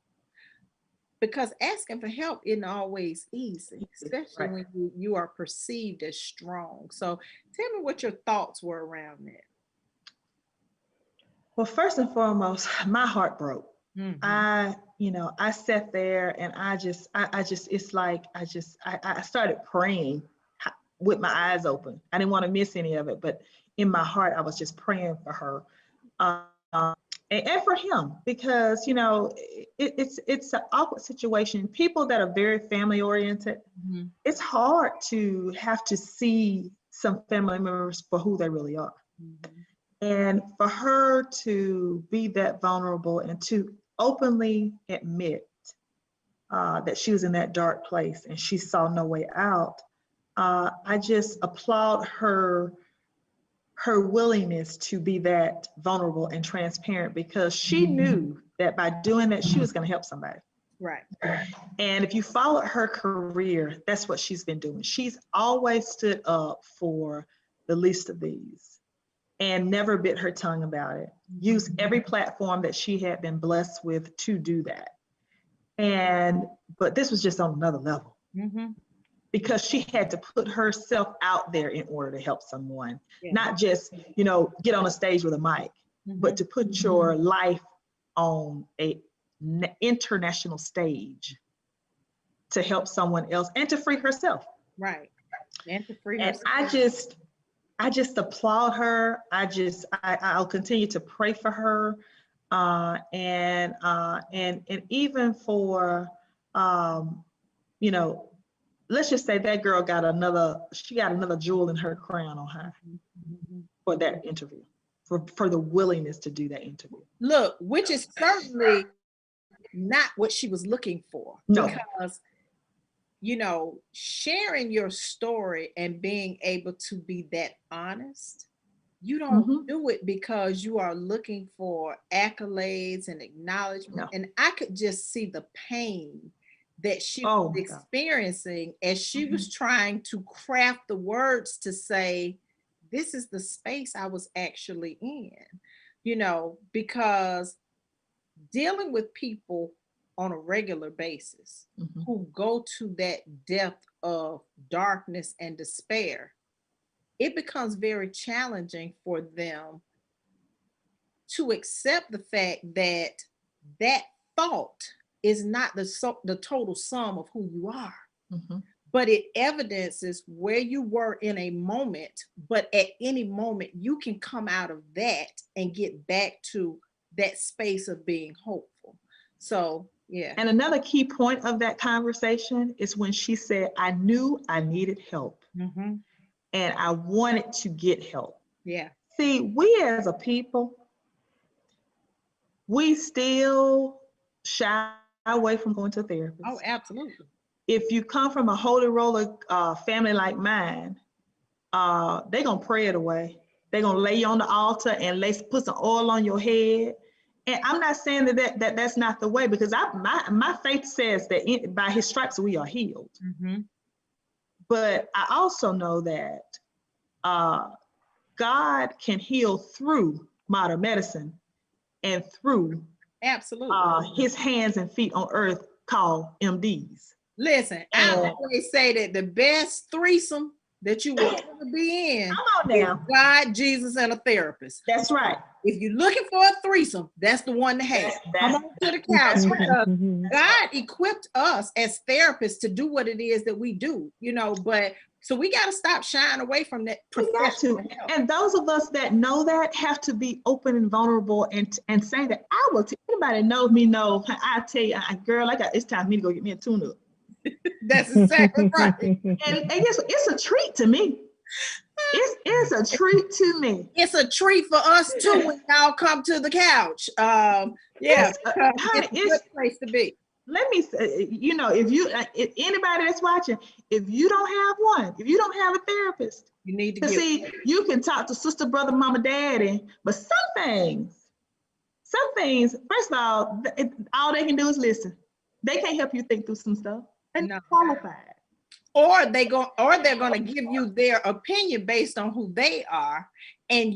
Because asking for help isn't always easy, especially when you are perceived as strong. So tell me what your thoughts were around that. Well, first and foremost, my heart broke. Mm-hmm. I sat there and I started praying with my eyes open. I didn't want to miss any of it, but in my heart, I was just praying for her. And for him, because, you know, it's an awkward situation. People that are very family oriented, mm-hmm. It's hard to have to see some family members for who they really are. Mm-hmm. And for her to be that vulnerable and to openly admit that she was in that dark place and she saw no way out, I just applaud her willingness to be that vulnerable and transparent, because she knew that by doing that, she was going to help somebody. Right. And if you followed her career, that's what she's been doing. She's always stood up for the least of these and never bit her tongue about it. Used every platform that she had been blessed with to do that. But this was just on another level. Mm-hmm. Because she had to put herself out there in order to help someone, not just, you know, get on a stage with a mic, mm-hmm. but to put your life on a international stage to help someone else and to free herself. Right. And to free herself. And I just applaud her. I'll continue to pray for her, and even for, you know, let's just say that girl got another jewel in her crown on her for that interview, for the willingness to do that interview. Look, which is certainly not what she was looking for. No. Because, you know, sharing your story and being able to be that honest, you don't do it because you are looking for accolades and acknowledgement. No. And I could just see the pain that she Oh, was experiencing as she was trying to craft the words to say, this is the space I was actually in, you know, because dealing with people on a regular basis who go to that depth of darkness and despair, it becomes very challenging for them to accept the fact that that thought is not the total sum of who you are. But it evidences where you were in a moment, but at any moment you can come out of that and get back to that space of being hopeful. So, yeah. And another key point of that conversation is when she said, I knew I needed help and I wanted to get help. Yeah. See, we as a people, we still shy away from going to a therapist. Oh, absolutely. If you come from a holy roller family like mine, they're going to pray it away. They're going to lay you on the altar and put some oil on your head. And I'm not saying that's not the way, because my faith says that by his stripes we are healed. But I also know that God can heal through modern medicine and through his hands and feet on earth called MDs. Listen, I always say that the best threesome that you will ever be in is God, Jesus, and a therapist. That's right. If you're looking for a threesome, that's the one to have. Come on to the couch, because God equipped us as therapists to do what it is that we do, you know, but so we got to stop shying away from that. We got to. And those of us that know that have to be open and vulnerable and say that I will. Anybody that knows me know, I tell you, girl, it's time for me to go get me a tune-up. That's exactly right. And it's a treat to me. It's a treat to me. It's a treat for us too when y'all come to the couch. It's a good place to be. Let me say, you know, if anybody that's watching, if you don't have one, if you don't have a therapist, you need to see. You can talk to sister, brother, mama, daddy, but some things, first of all they can do is listen. They can't help you think through some stuff. And not qualified. Or they're going to give you their opinion based on who they are, and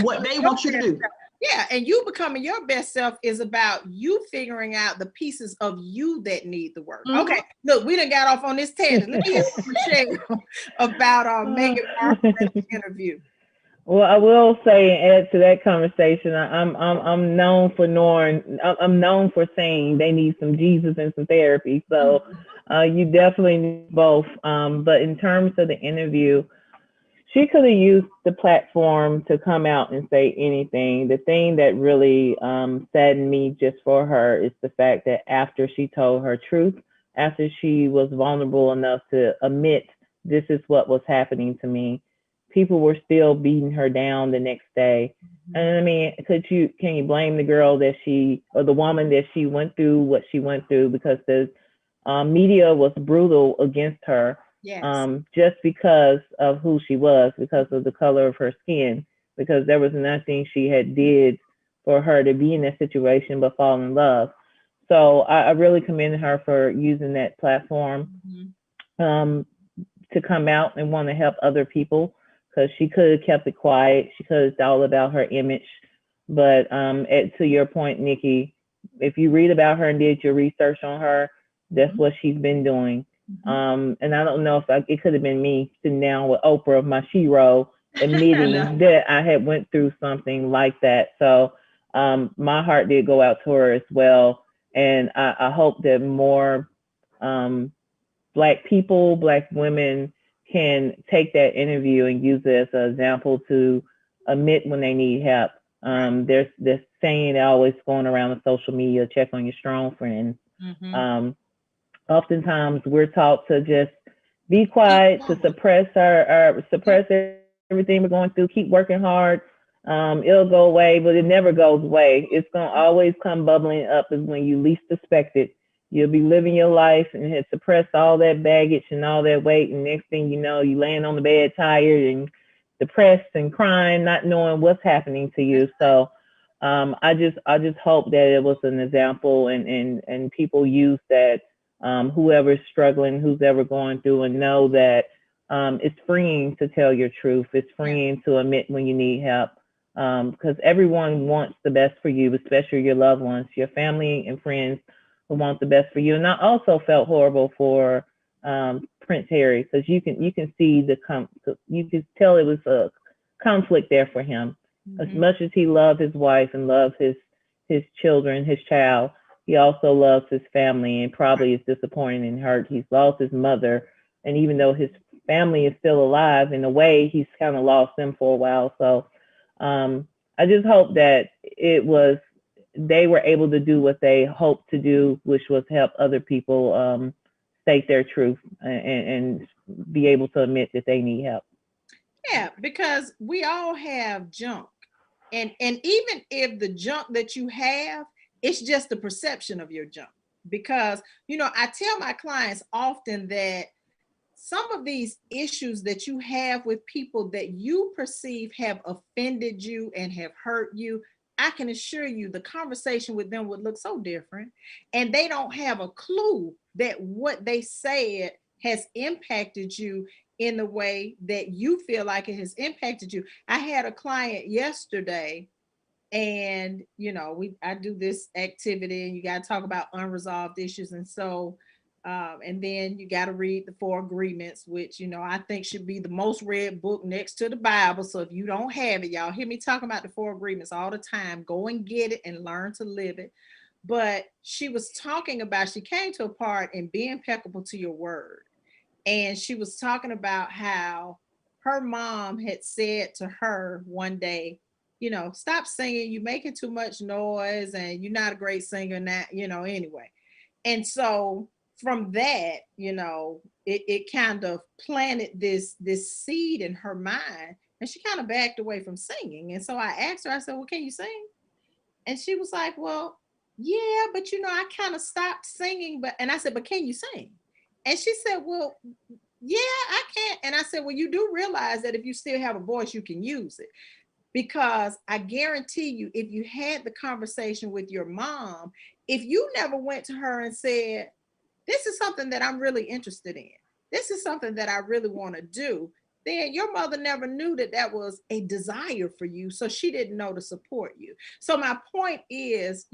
what they want you to do. Yeah, and you becoming your best self is about you figuring out the pieces of you that need the work. Okay, look, we done got off on this tangent. Let me hear from Michelle about Meghan Markle's interview. Well, I will say, add to that conversation, I'm known for saying they need some Jesus and some therapy. So you definitely need both. But in terms of the interview, she could have used the platform to come out and say anything. The thing that really saddened me just for her is the fact that after she told her truth, after she was vulnerable enough to admit this is what was happening to me, people were still beating her down the next day. And I mean, can you blame the girl or the woman that she went through what she went through, because the media was brutal against her, just because of who she was, because of the color of her skin, because there was nothing she had did for her to be in that situation but fall in love. So I really commend her for using that platform to come out and want to help other people. Because she could have kept it quiet. She could have it's all about her image. But to your point, Nikki, if you read about her and did your research on her, that's what she's been doing. And I don't know if it could have been me sitting down with Oprah, my shero, admitting that I had went through something like that. So my heart did go out to her as well. And I hope that more Black people, Black women can take that interview and use it as an example to admit when they need help. There's this saying that always going around on social media, check on your strong friends. Oftentimes we're taught to just be quiet, to suppress suppress everything we're going through, keep working hard. It'll go away, but it never goes away. It's going to always come bubbling up is when you least expect it. You'll be living your life and have suppressed all that baggage and all that weight. And next thing you know, you laying on the bed tired and depressed and crying, not knowing what's happening to you. So I just hope that it was an example and people use that, whoever's struggling, who's ever going through, and know that it's freeing to tell your truth. It's freeing to admit when you need help, because everyone wants the best for you, especially your loved ones, your family and friends who want the best for you. And I also felt horrible for Prince Harry, because you can see you can tell it was a conflict there for him. As much as he loved his wife and loved his children, his child, he also loves his family, and probably is disappointed and hurt. He's lost his mother, and even though his family is still alive, in a way, he's kind of lost them for a while. So I just hope that they were able to do what they hoped to do, which was help other people state their truth and be able to admit that they need help. Yeah, because we all have junk. And even if the junk that you have, it's just the perception of your junk. Because, I tell my clients often that some of these issues that you have with people that you perceive have offended you and have hurt you, I can assure you the conversation with them would look so different. And they don't have a clue that what they said has impacted you in the way that you feel like it has impacted you. I had a client yesterday, and I do this activity, and you got to talk about unresolved issues. And so and then you got to read the 4 agreements, which I think should be the most read book next to the Bible. So if you don't have it, y'all hear me talking about the 4 agreements all the time. Go and get it and learn to live it. But she was talking about, she came to a part in be impeccable to your word. And she was talking about how her mom had said to her one day, stop singing, you're making too much noise and you're not a great singer now, anyway. And so from that, it kind of planted this seed in her mind, and she kind of backed away from singing. And so I asked her, I said, well, can you sing? And she was like, well, yeah, but I kind of stopped singing, and I said, but can you sing? And she said, well, yeah, I can't. And I said, well, you do realize that if you still have a voice, you can use it. Because I guarantee you, if you had the conversation with your mom, if you never went to her and said, this is something that I'm really interested in, this is something that I really want to do, then your mother never knew that that was a desire for you. So she didn't know to support you. So my point is,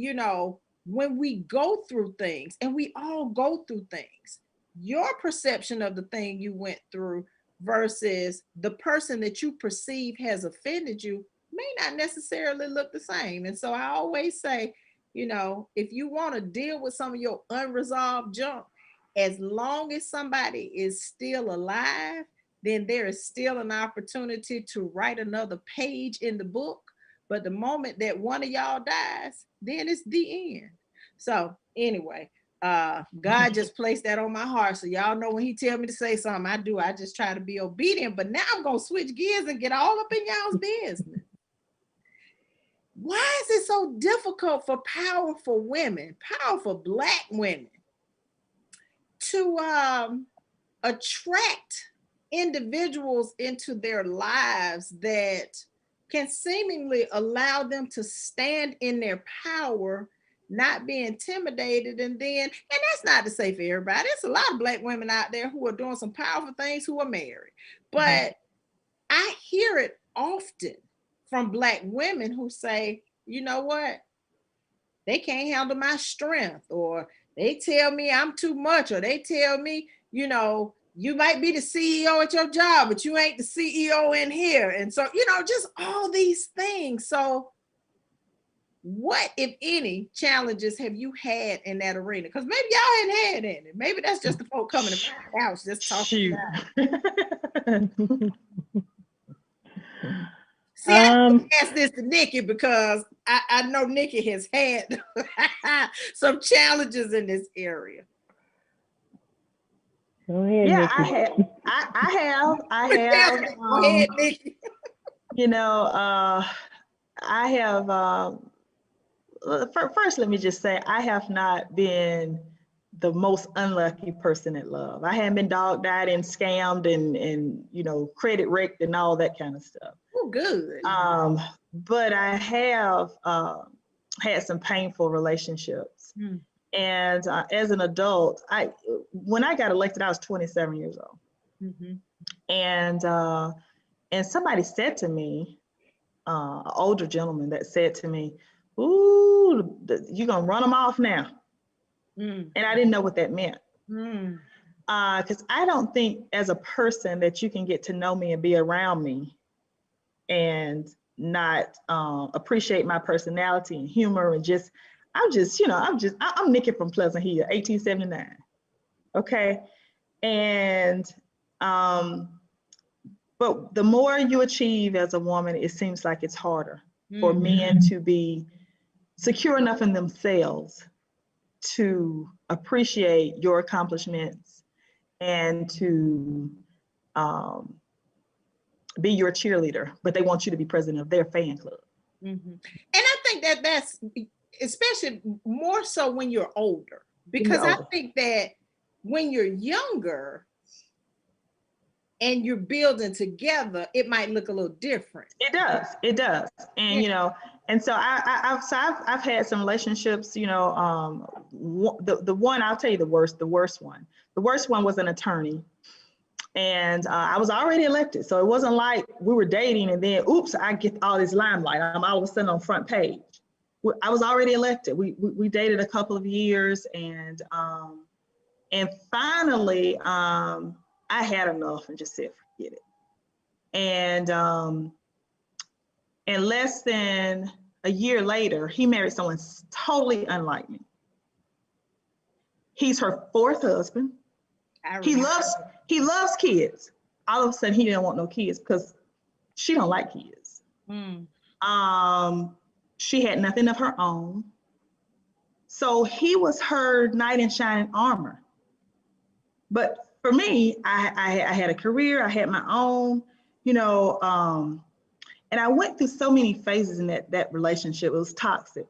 when we go through things, and we all go through things, your perception of the thing you went through versus the person that you perceive has offended you may not necessarily look the same. And so I always say, if you want to deal with some of your unresolved junk, as long as somebody is still alive, then there is still an opportunity to write another page in the book. But the moment that one of y'all dies, then it's the end. So anyway, God just placed that on my heart. So y'all know when he tell me to say something, I just try to be obedient. But now I'm going to switch gears and get all up in y'all's business. Why is it so difficult for powerful women, powerful Black women, to attract individuals into their lives that can seemingly allow them to stand in their power, not be intimidated? And that's not to say for everybody. There's a lot of Black women out there who are doing some powerful things who are married. But I hear it often from Black women who say, you know what? They can't handle my strength, or they tell me I'm too much, or they tell me, you might be the CEO at your job, but you ain't the CEO in here. And so, just all these things. So what, if any, challenges have you had in that arena? Because maybe y'all hadn't had any. Maybe that's just the folk coming to my house just talking about it. See, I ask this to Nikki because I know Nikki has had some challenges in this area. Go ahead, Yeah, Nikki. I have. Go ahead, Nikki. You know, I have. First, let me just say, I have not been the most unlucky person at love. I haven't been dog-dyed and scammed and you know, credit wrecked and all that kind of stuff. Oh, good. But I have had some painful relationships. And as an adult, when I got elected, I was 27 years old. And somebody said to me, an older gentleman that said to me, "Ooh, you're gonna run them off now." And I didn't know what that meant. Because I don't think as a person that you can get to know me and be around me and not appreciate my personality and humor and I'm Nikki from Pleasant Hill, 1879. Okay. And but the more you achieve as a woman, it seems like it's harder for men to be secure enough in themselves to appreciate your accomplishments and to be your cheerleader, but they want you to be president of their fan club. And I think that's especially more so when you're older, because I think that when you're younger and you're building together, it might look a little different. It does. And you know, and so I've had some relationships, you know, the one, I'll tell you the worst one. The worst one was an attorney. And I was already elected. So it wasn't like we were dating and then, oops, I get all this limelight. I'm all of a sudden on front page. I was already elected. We dated a couple of years and finally I had enough and just said, forget it. And less than a year later, he married someone totally unlike me. He's her fourth husband. He loves kids. All of a sudden, he didn't want no kids because she don't like kids. She had nothing of her own. So he was her knight in shining armor. But for me, I had a career. I had my own, you know, and I went through so many phases in that relationship. It was toxic.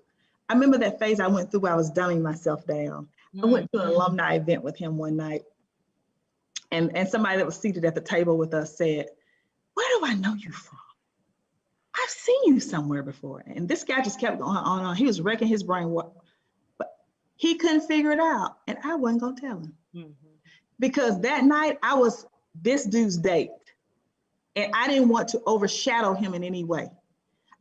I remember that phase I went through where I was dumbing myself down. I went to an alumni event with him one night. And somebody that was seated at the table with us said, "Where do I know you from? I've seen you somewhere before." And this guy just kept going on. He was wrecking his brain. But he couldn't figure it out. And I wasn't going to tell him. Because that night I was this dude's date. And I didn't want to overshadow him in any way.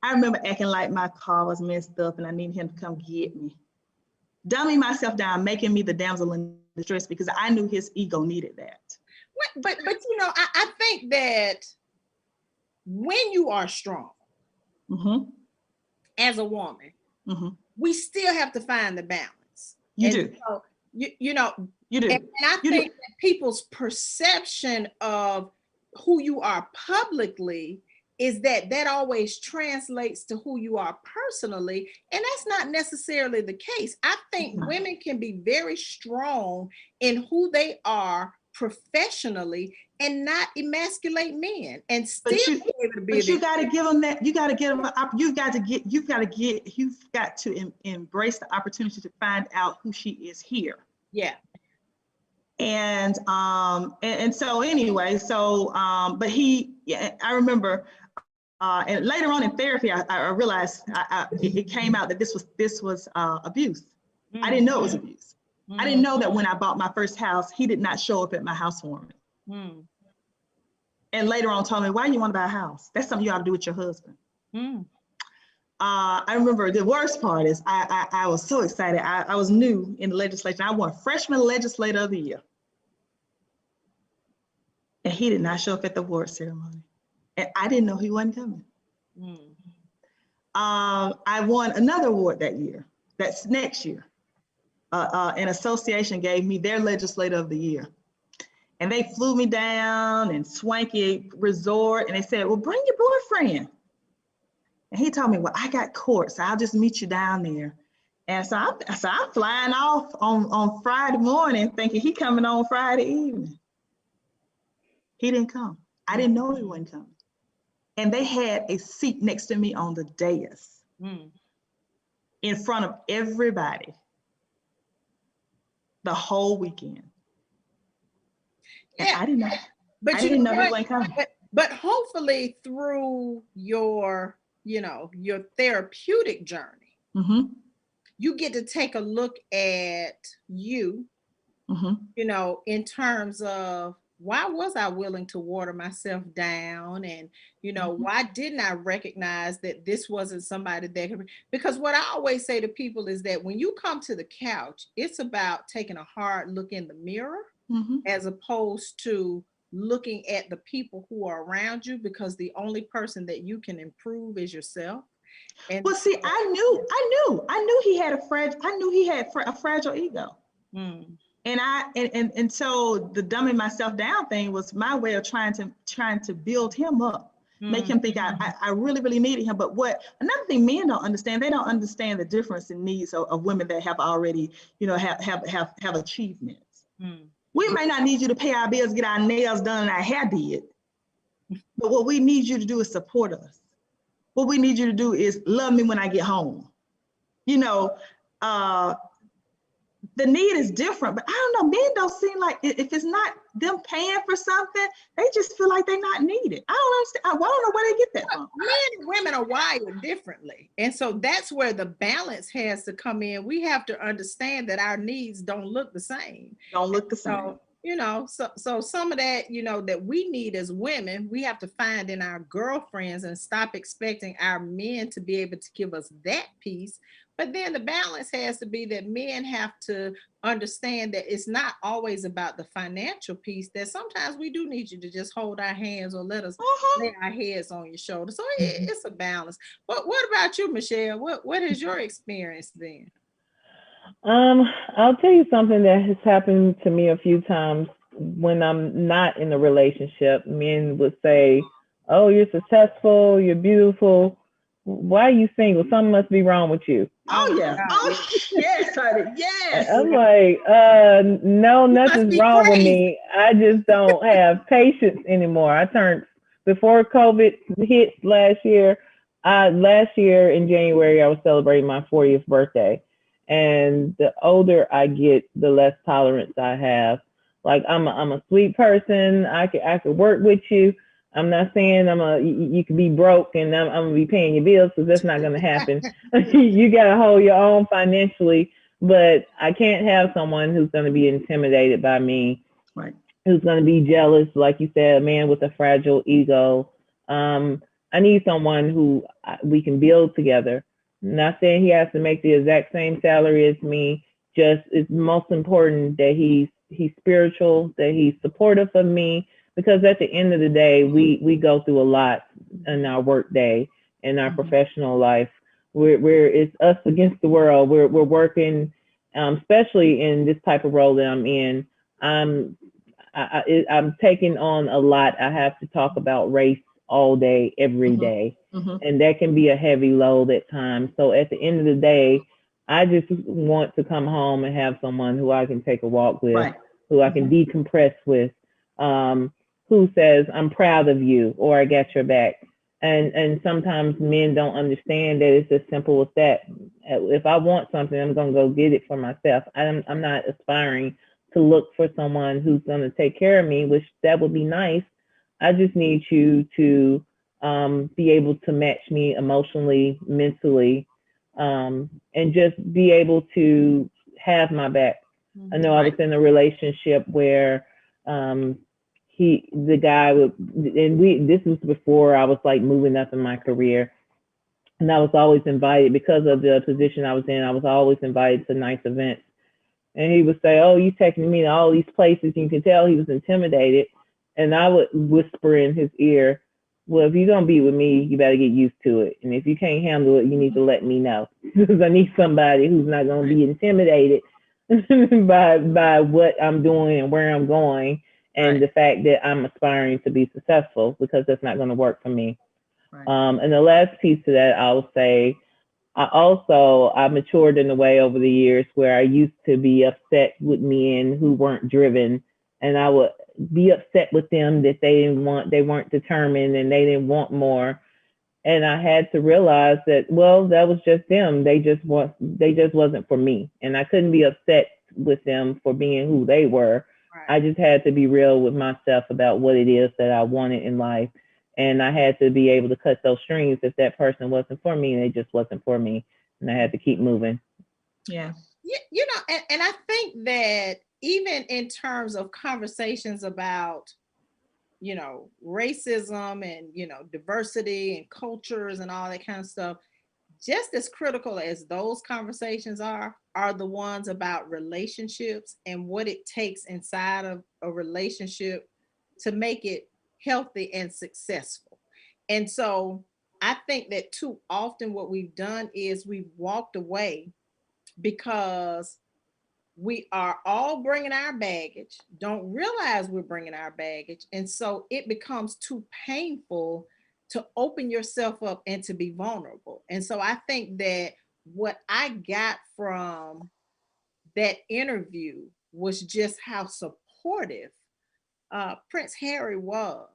I remember acting like my car was messed up and I needed him to come get me. Dumbing myself down, making me the damsel in distress because I knew his ego needed that. But you know, I think that when you are strong as a woman, we still have to find the balance. You do. So, you know, you do. And I think that people's perception of who you are publicly is that always translates to who you are personally. And that's not necessarily the case. I think women can be very strong in who they are professionally and not emasculate men and still be able to be. But you got to give them that. You got to give them. You've got to embrace the opportunity to find out who she is here. Yeah. And so anyway, but I remember, and later on in therapy, I realized it came out that this was abuse. I didn't know it was abuse. I didn't know that when I bought my first house, he did not show up at my housewarming. And later on told me, "Why do you want to buy a house? That's something you ought to do with your husband." I remember the worst part is I was so excited. I was new in the legislature. I won freshman legislator of the year. And he did not show up at the award ceremony. And I didn't know he wasn't coming. I won another award that year. That's next year. An association gave me their Legislator of the Year. And they flew me down in swanky resort, and they said, well, bring your boyfriend. And he told me, well, I got court, so I'll just meet you down there. And so I'm flying off on Friday morning thinking he coming on Friday evening. He didn't come. I didn't know he wasn't coming. And they had a seat next to me on the dais in front of everybody the whole weekend. And I didn't know. But I didn't know he wasn't coming. But hopefully through your, your therapeutic journey, you get to take a look at you, in terms of, why was I willing to water myself down? And, why didn't I recognize that this wasn't somebody that could, because what I always say to people is that when you come to the couch, it's about taking a hard look in the mirror as opposed to looking at the people who are around you, because the only person that you can improve is yourself. And well, see, I knew he had a fragile ego. And so the dumbing myself down thing was my way of trying to build him up, make him think I really, really needed him. But another thing men don't understand, they don't understand the difference in needs of women that have already, have achievements. We may not need you to pay our bills, get our nails done, and our hair did, but what we need you to do is support us. What we need you to do is love me when I get home. The need is different, but I don't know, men don't seem like, if it's not them paying for something, they just feel like they're not needed. I don't understand. I don't know where they get that from. Men and women are wired differently. And so that's where the balance has to come in. We have to understand that our needs don't look the same. So, so some of that, that we need as women, we have to find in our girlfriends and stop expecting our men to be able to give us that piece. But then the balance has to be that men have to understand that it's not always about the financial piece, that sometimes we do need you to just hold our hands or let us lay our heads on your shoulder. So it's a balance. But what about you, Michelle? What has your experience been? I'll tell you something that has happened to me a few times when I'm not in a relationship. Men would say, oh, you're successful, you're beautiful. Why are you single? Something must be wrong with you. Oh yeah. Oh yes, honey. Yes. I'm like, no, nothing's wrong with me. I just don't have patience anymore. Before COVID hit last year in January, I was celebrating my 40th birthday. And the older I get, the less tolerance I have. Like I'm a sweet person. I could work with you. I'm not saying you could be broke and I'm gonna be paying your bills, because that's not gonna happen. You gotta hold your own financially, but I can't have someone who's gonna be intimidated by me, right? Who's gonna be jealous, like you said, a man with a fragile ego. I need someone who we can build together. Not saying he has to make the exact same salary as me. Just it's most important that he's spiritual, that he's supportive of me. Because at the end of the day, we go through a lot in our work day, in our professional life. We're it's us against the world. We're working, especially in this type of role that I'm in. I'm taking on a lot. I have to talk about race all day, every day, and that can be a heavy load at times. So at the end of the day, I just want to come home and have someone who I can take a walk with, who I can decompress with. Who says, I'm proud of you, or I got your back. And sometimes men don't understand that it's as simple as that. If I want something, I'm going to go get it for myself. I'm not aspiring to look for someone who's going to take care of me, which that would be nice. I just need you to be able to match me emotionally, mentally, and just be able to have my back. I know I was in a relationship where the guy would, and this was before I was like moving up in my career, and I was always invited, because of the position I was in, I was always invited to nice events. And he would say, oh, you taking me to all these places. You can tell he was intimidated. And I would whisper in his ear, well, if you're going to be with me, you better get used to it. And if you can't handle it, you need to let me know, because I need somebody who's not going to be intimidated by what I'm doing and where I'm going, and the fact that I'm aspiring to be successful, because that's not going to work for me. Right. And the last piece to that, I'll say, I matured in a way over the years where I used to be upset with men who weren't driven, and I would be upset with them that they weren't determined and they didn't want more. And I had to realize that, well, that was just them. They just wasn't for me. And I couldn't be upset with them for being who they were. Right. I just had to be real with myself about what it is that I wanted in life. And I had to be able to cut those strings if that person wasn't for me, and it just wasn't for me. And I had to keep moving. Yeah. You know, and I think that even in terms of conversations about, you know, racism and, you know, diversity and cultures and all that kind of stuff, just as critical as those conversations are the ones about relationships and what it takes inside of a relationship to make it healthy and successful. And so I think that too often what we've done is we've walked away because we are all bringing our baggage, don't realize we're bringing our baggage. And so it becomes too painful to open yourself up and to be vulnerable. And so I think that what I got from that interview was just how supportive Prince Harry was,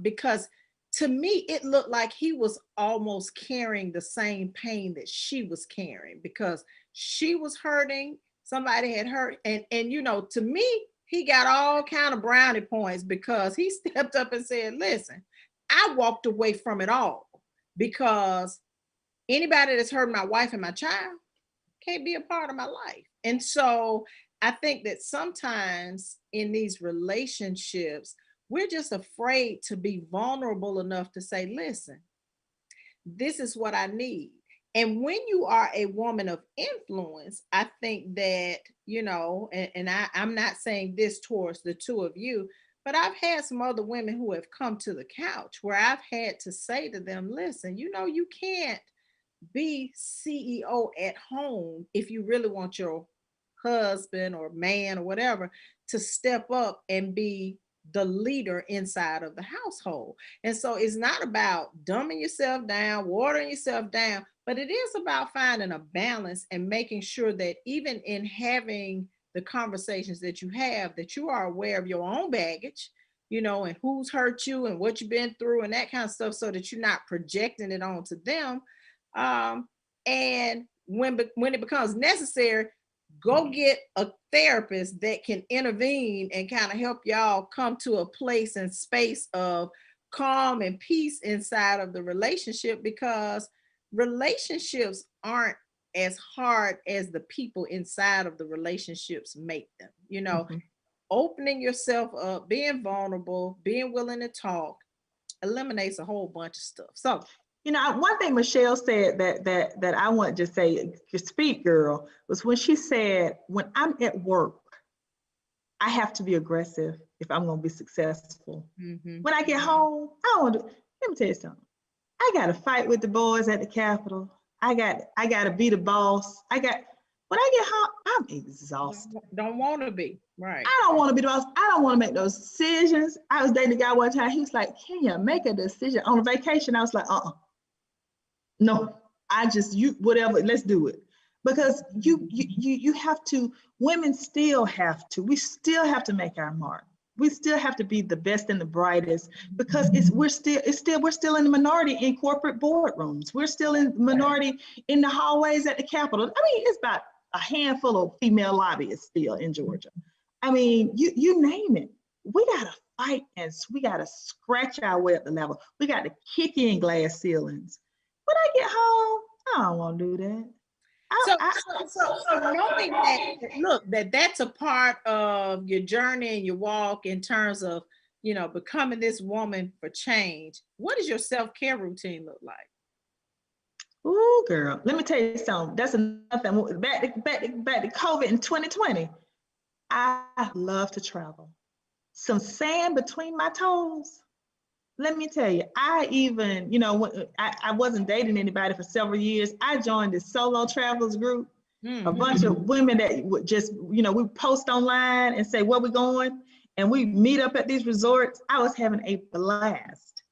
because to me, it looked like he was almost carrying the same pain that she was carrying, because she was hurting, somebody had hurt, and you know, to me, he got all kind of brownie points because he stepped up and said, listen, I walked away from it all because anybody that's hurting my wife and my child can't be a part of my life. And so I think that sometimes in these relationships, we're just afraid to be vulnerable enough to say, listen, this is what I need. And when you are a woman of influence, I think that, you know, and I'm not saying this towards the two of you, but I've had some other women who have come to the couch where I've had to say to them, listen, you know, you can't be CEO at home if you really want your husband or man or whatever to step up and be the leader inside of the household. And so it's not about dumbing yourself down, watering yourself down, but it is about finding a balance and making sure that even in having the conversations that you have, that you are aware of your own baggage, you know, and who's hurt you and what you've been through and that kind of stuff, so that you're not projecting it onto them. And when it becomes necessary, go get a therapist that can intervene and kind of help y'all come to a place and space of calm and peace inside of the relationship, because relationships aren't as hard as the people inside of the relationships make them. You know, opening yourself up, being vulnerable, being willing to talk eliminates a whole bunch of stuff. So, you know, one thing Michelle said that I want to just say, speak girl, was when she said, when I'm at work, I have to be aggressive if I'm going to be successful. When I get home, I don't want to, let me tell you something. I got to fight with the boys at the Capitol. I got to be the boss. When I get home, I'm exhausted. Don't want to be, right. I don't want to be the boss. I don't want to make those decisions. I was dating a guy one time. He was like, can you make a decision on a vacation? I was like, no, whatever, let's do it. Because you have to, women still have to, we still have to make our mark. We still have to be the best and the brightest, because we're still in the minority in corporate boardrooms. We're still in minority in the hallways at the Capitol. I mean, it's about a handful of female lobbyists still in Georgia. I mean, you name it. We gotta fight, and we gotta scratch our way up the level. We got to kick in glass ceilings. When I get home, I don't want to do that. So knowing that, look, that's a part of your journey and your walk in terms of, you know, becoming this woman for change, what does your self-care routine look like? Ooh, girl, let me tell you something. That's another thing. Back to COVID in 2020. I love to travel. Some sand between my toes. let me tell you, I even, you know, when I wasn't dating anybody for several years. I joined this solo travelers group, a bunch of women that would just, you know, we post online and say where we're going, and we meet up at these resorts. I was having a blast.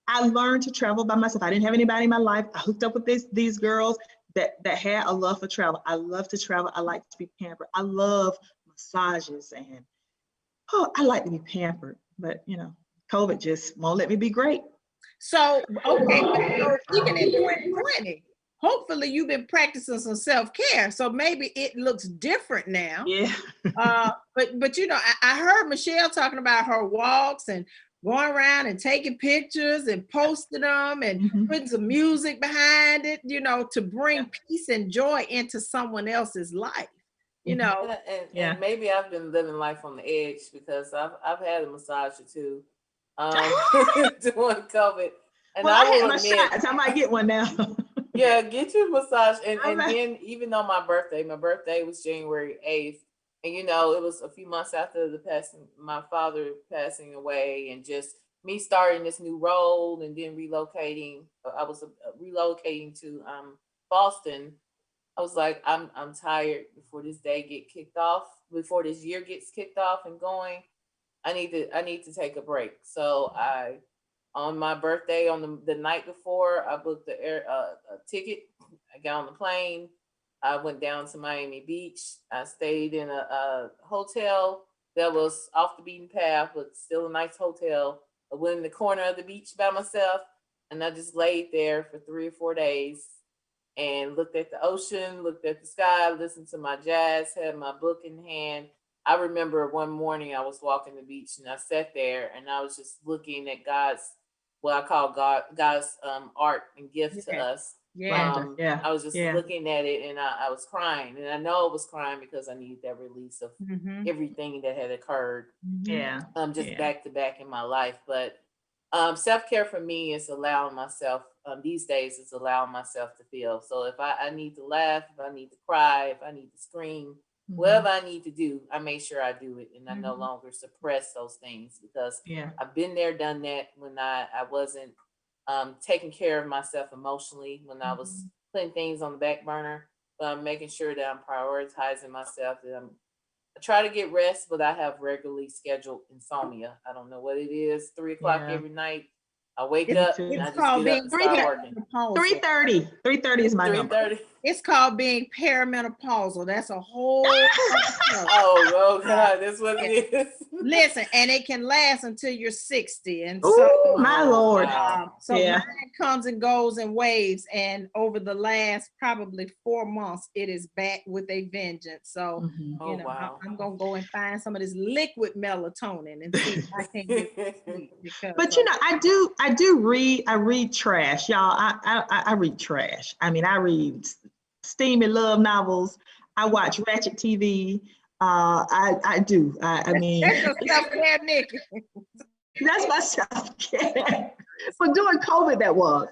I learned to travel by myself. I didn't have anybody in my life. I hooked up with these girls that had a love for travel. I love to travel. I like to be pampered. I love massages, and I like to be pampered, but you know, COVID just won't let me be great. So, okay, so even in 2020, hopefully you've been practicing some self-care. So maybe it looks different now. Yeah. But you know, I heard Michelle talking about her walks and going around and taking pictures and posting them and putting some music behind it, you know, to bring peace and joy into someone else's life. You know, and maybe I've been living life on the edge because I've had a massage or two during COVID. And well, I had my admit, shots. I might get one now. Yeah, get your massage. And then even on my birthday was January 8th. And you know, it was a few months after my father passing away, and just me starting this new role and then relocating. I was relocating to Boston. I was like, I'm tired before this day get kicked off, before this year gets kicked off and going. I need to take a break. So on my birthday, on the night before, I booked a ticket. I got on the plane. I went down to Miami Beach. I stayed in a hotel that was off the beaten path, but still a nice hotel. I went in the corner of the beach by myself, and I just laid there for 3 or 4 days and looked at the ocean, looked at the sky, listened to my jazz, had my book in hand. I remember one morning I was walking the beach, and I sat there and I was just looking at God's, what I call God's art and gift to us. I was just looking at it, and I was crying, and I know I was crying because I needed that release of everything that had occurred. Just back to back in my life. But self-care for me is allowing myself, these days, is allowing myself to feel. So if I need to laugh, if I need to cry, if I need to scream, whatever I need to do, I make sure I do it, and I no longer suppress those things, because I've been there, done that, when I wasn't taking care of myself emotionally, when I was putting things on the back burner. But I'm making sure that I'm prioritizing myself, that I try to get rest, but I have regularly scheduled insomnia. I don't know what it is. 3 o'clock every night, I wake up and I just get up and start working. 3:30. 3:30 is my number. It's called being perimenopausal. That's a whole oh God, that's what it is. Listen, and it can last until you're 60. And so my Lord. Mine comes and goes in waves. And over the last probably 4 months, it is back with a vengeance. So you know, I'm gonna go and find some of this liquid melatonin and see if I can get sleep. But you know, I do read. I read trash, y'all. I read trash. I mean, I read steamy love novels. I watch ratchet TV. I do. I mean, that's your self-care, Nikki. That's my self-care. For during COVID, that was,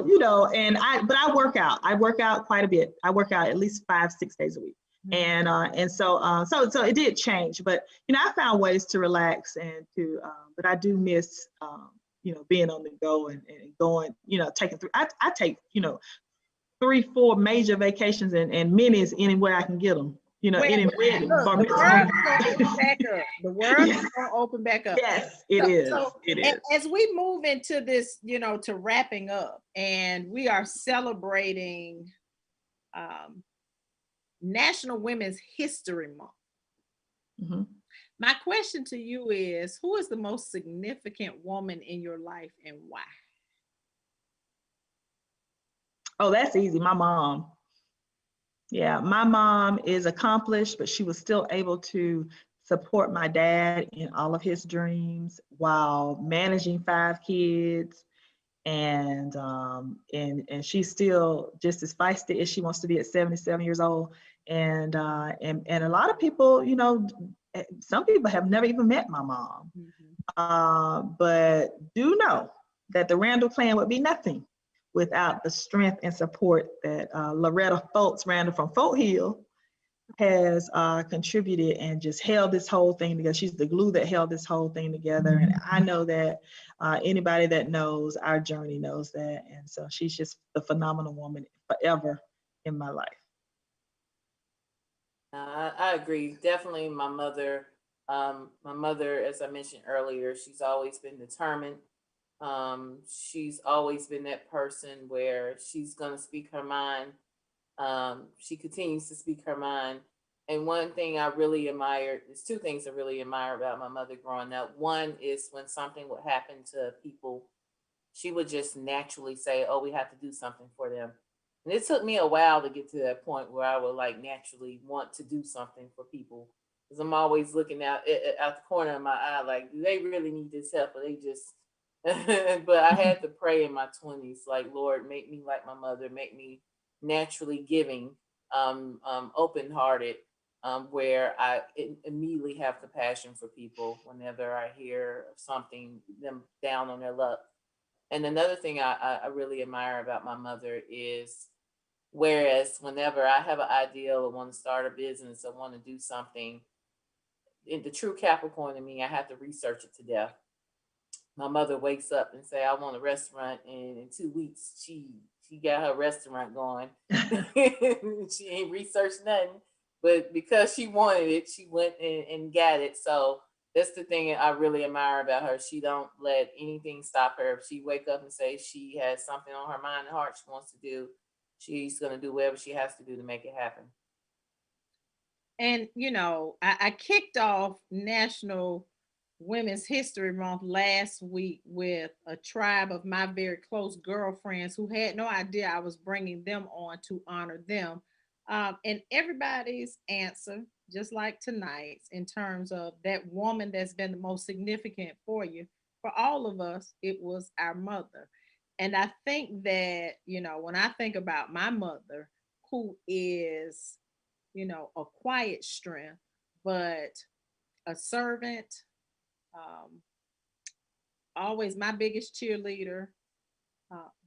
you know, but I work out. I work out quite a bit. I work out at least 5-6 days a week. And so it did change, but you know, I found ways to relax and to, but I do miss, you know, being on the go and going, you know, I take, you know, 3-4 major vacations and minis anywhere I can get them. You know, the world's gonna open back up. Yes, it is. It is. As we move into this, you know, to wrapping up, and we are celebrating National Women's History Month. My question to you is, who is the most significant woman in your life and why? Oh, that's easy. My mom. Yeah, my mom is accomplished, but she was still able to support my dad in all of his dreams while managing 5 kids. And she's still just as feisty as she wants to be at 77 years old. And a lot of people, you know, some people have never even met my mom, but do know that the Randall clan would be nothing without the strength and support that Loretta Foltz Randall from Folk Hill has contributed and just held this whole thing together. She's the glue that held this whole thing together. And I know that anybody that knows our journey knows that. And so she's just the phenomenal woman forever in my life. I agree. Definitely my mother. My mother, as I mentioned earlier, she's always been determined. She's always been that person where she's going to speak her mind. She continues to speak her mind. And one thing I really admire, there's two things I really admire about my mother growing up. One is when something would happen to people, she would just naturally say, oh, we have to do something for them. And it took me a while to get to that point where I would like naturally want to do something for people. Because I'm always looking out the corner of my eye, like, do they really need this help? Or they just, but I had to pray in my 20s, like, Lord, make me like my mother, make me naturally giving, open-hearted, where I immediately have compassion for people whenever I hear something, them down on their luck. And another thing I really admire about my mother is, whereas whenever I have an ideal or want to start a business or want to do something, in the true Capricorn in me, I have to research it to death. My mother wakes up and say, I want a restaurant, and in 2 weeks, she got her restaurant going. She ain't researched nothing, but because she wanted it, she went and got it. So that's the thing I really admire about her. She don't let anything stop her. If she wake up and say she has something on her mind and heart she wants to do, she's going to do whatever she has to do to make it happen. And, you know, I kicked off National Women's History Month last week with a tribe of my very close girlfriends who had no idea I was bringing them on to honor them. And everybody's answer, just like tonight's, in terms of that woman that's been the most significant for you, for all of us, it was our mother. And I think that, you know, when I think about my mother, who is, you know, a quiet strength, but a servant, um, always my biggest cheerleader,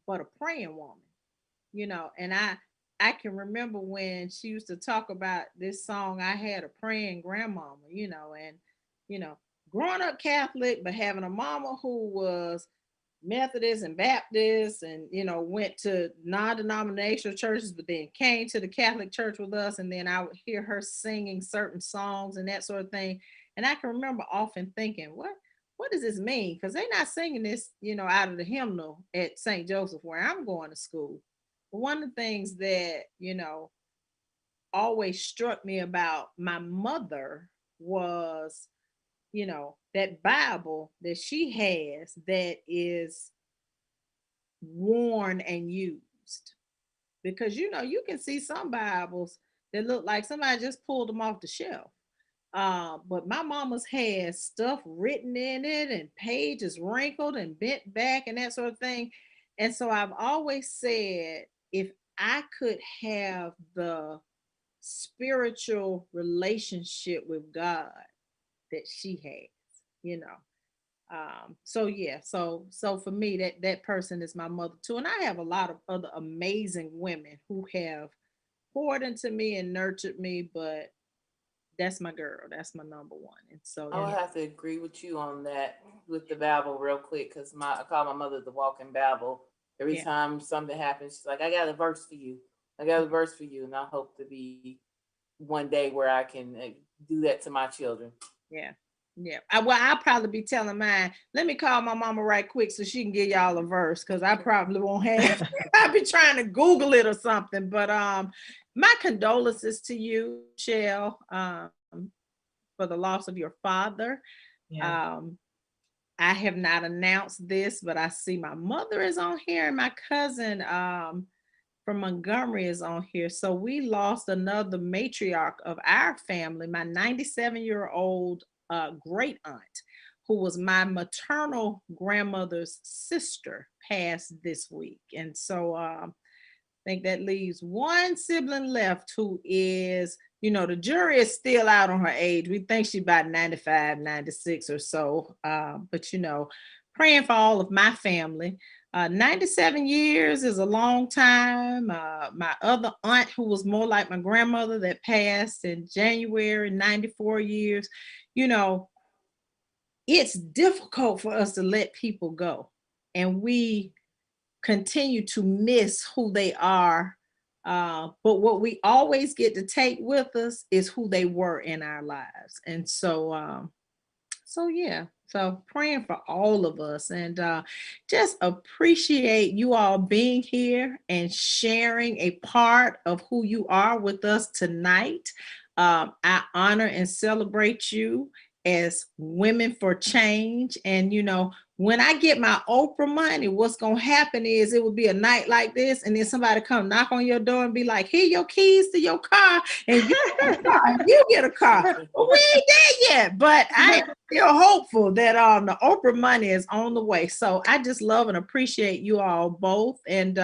but a praying woman, you know. And I can remember when she used to talk about this song, I had a praying grandmama, you know, and, you know, growing up Catholic, but having a mama who was Methodist and Baptist and, you know, went to non-denominational churches, but then came to the Catholic church with us. And then I would hear her singing certain songs and that sort of thing. And I can remember often thinking, what does this mean? Because they're not singing this, you know, out of the hymnal at St. Joseph where I'm going to school. But one of the things that, you know, always struck me about my mother was, you know, that Bible that she has that is worn and used. Because, you know, you can see some Bibles that look like somebody just pulled them off the shelf. But my mama's has stuff written in it and pages wrinkled and bent back and that sort of thing. And so I've always said, if I could have the spiritual relationship with God that she has, you know. So yeah, so for me, that person is my mother too. And I have a lot of other amazing women who have poured into me and nurtured me, but that's my girl. That's my number one. And so I would yeah. have to agree with you on that with the Bible real quick, because I call my mother the walking Bible. Every Yeah. time something happens, she's like, I got a verse for you. I got a verse for you. And I hope to be one day where I can do that to my children. Yeah. Yeah. I'll probably be telling mine, let me call my mama right quick so she can give y'all a verse, because I probably won't have I'll be trying to Google it or something. But my condolences to you, Shell, for the loss of your father. Yeah. I have not announced this, but I see my mother is on here and my cousin from Montgomery is on here. So we lost another matriarch of our family, my 97-year-old great aunt, who was my maternal grandmother's sister, passed this week. And so I think that leaves one sibling left who is, you know, the jury is still out on her age. We think she's about 95, 96 or so. But, you know, praying for all of my family. 97 years is a long time. My other aunt, who was more like my grandmother, that passed in January, 94 years. You know, it's difficult for us to let people go, and we continue to miss who they are. But what we always get to take with us is who they were in our lives. And so yeah, so praying for all of us, and just appreciate you all being here and sharing a part of who you are with us tonight. I honor and celebrate you as women for change. And when I get my Oprah money, what's gonna happen is it will be a night like this, and then somebody come knock on your door and be like, "Here, your keys to your car, and you get a car, and you get a car." But we ain't there yet. But I am still hopeful that the Oprah money is on the way. So I just love and appreciate you all both, and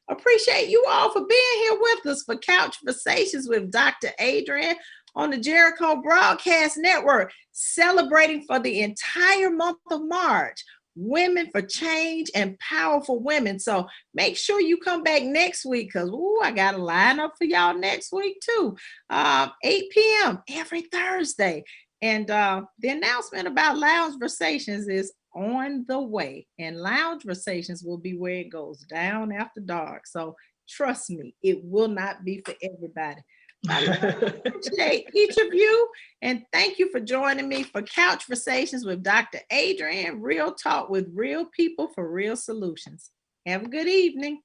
appreciate you all for being here with us for COUCHversations with Dr. Adrienne on the Jericho Broadcast Network, celebrating for the entire month of March, Women for Change and Powerful Women. So make sure you come back next week, because I got a lineup for y'all next week too. 8 p.m. every Thursday. And the announcement about COUCHversations is on the way. And COUCHversations will be where it goes down after dark. So trust me, it will not be for everybody. I appreciate each of you, and thank you for joining me for COUCHversations with Dr. Adrienne, real talk with real people for real solutions. Have a good evening.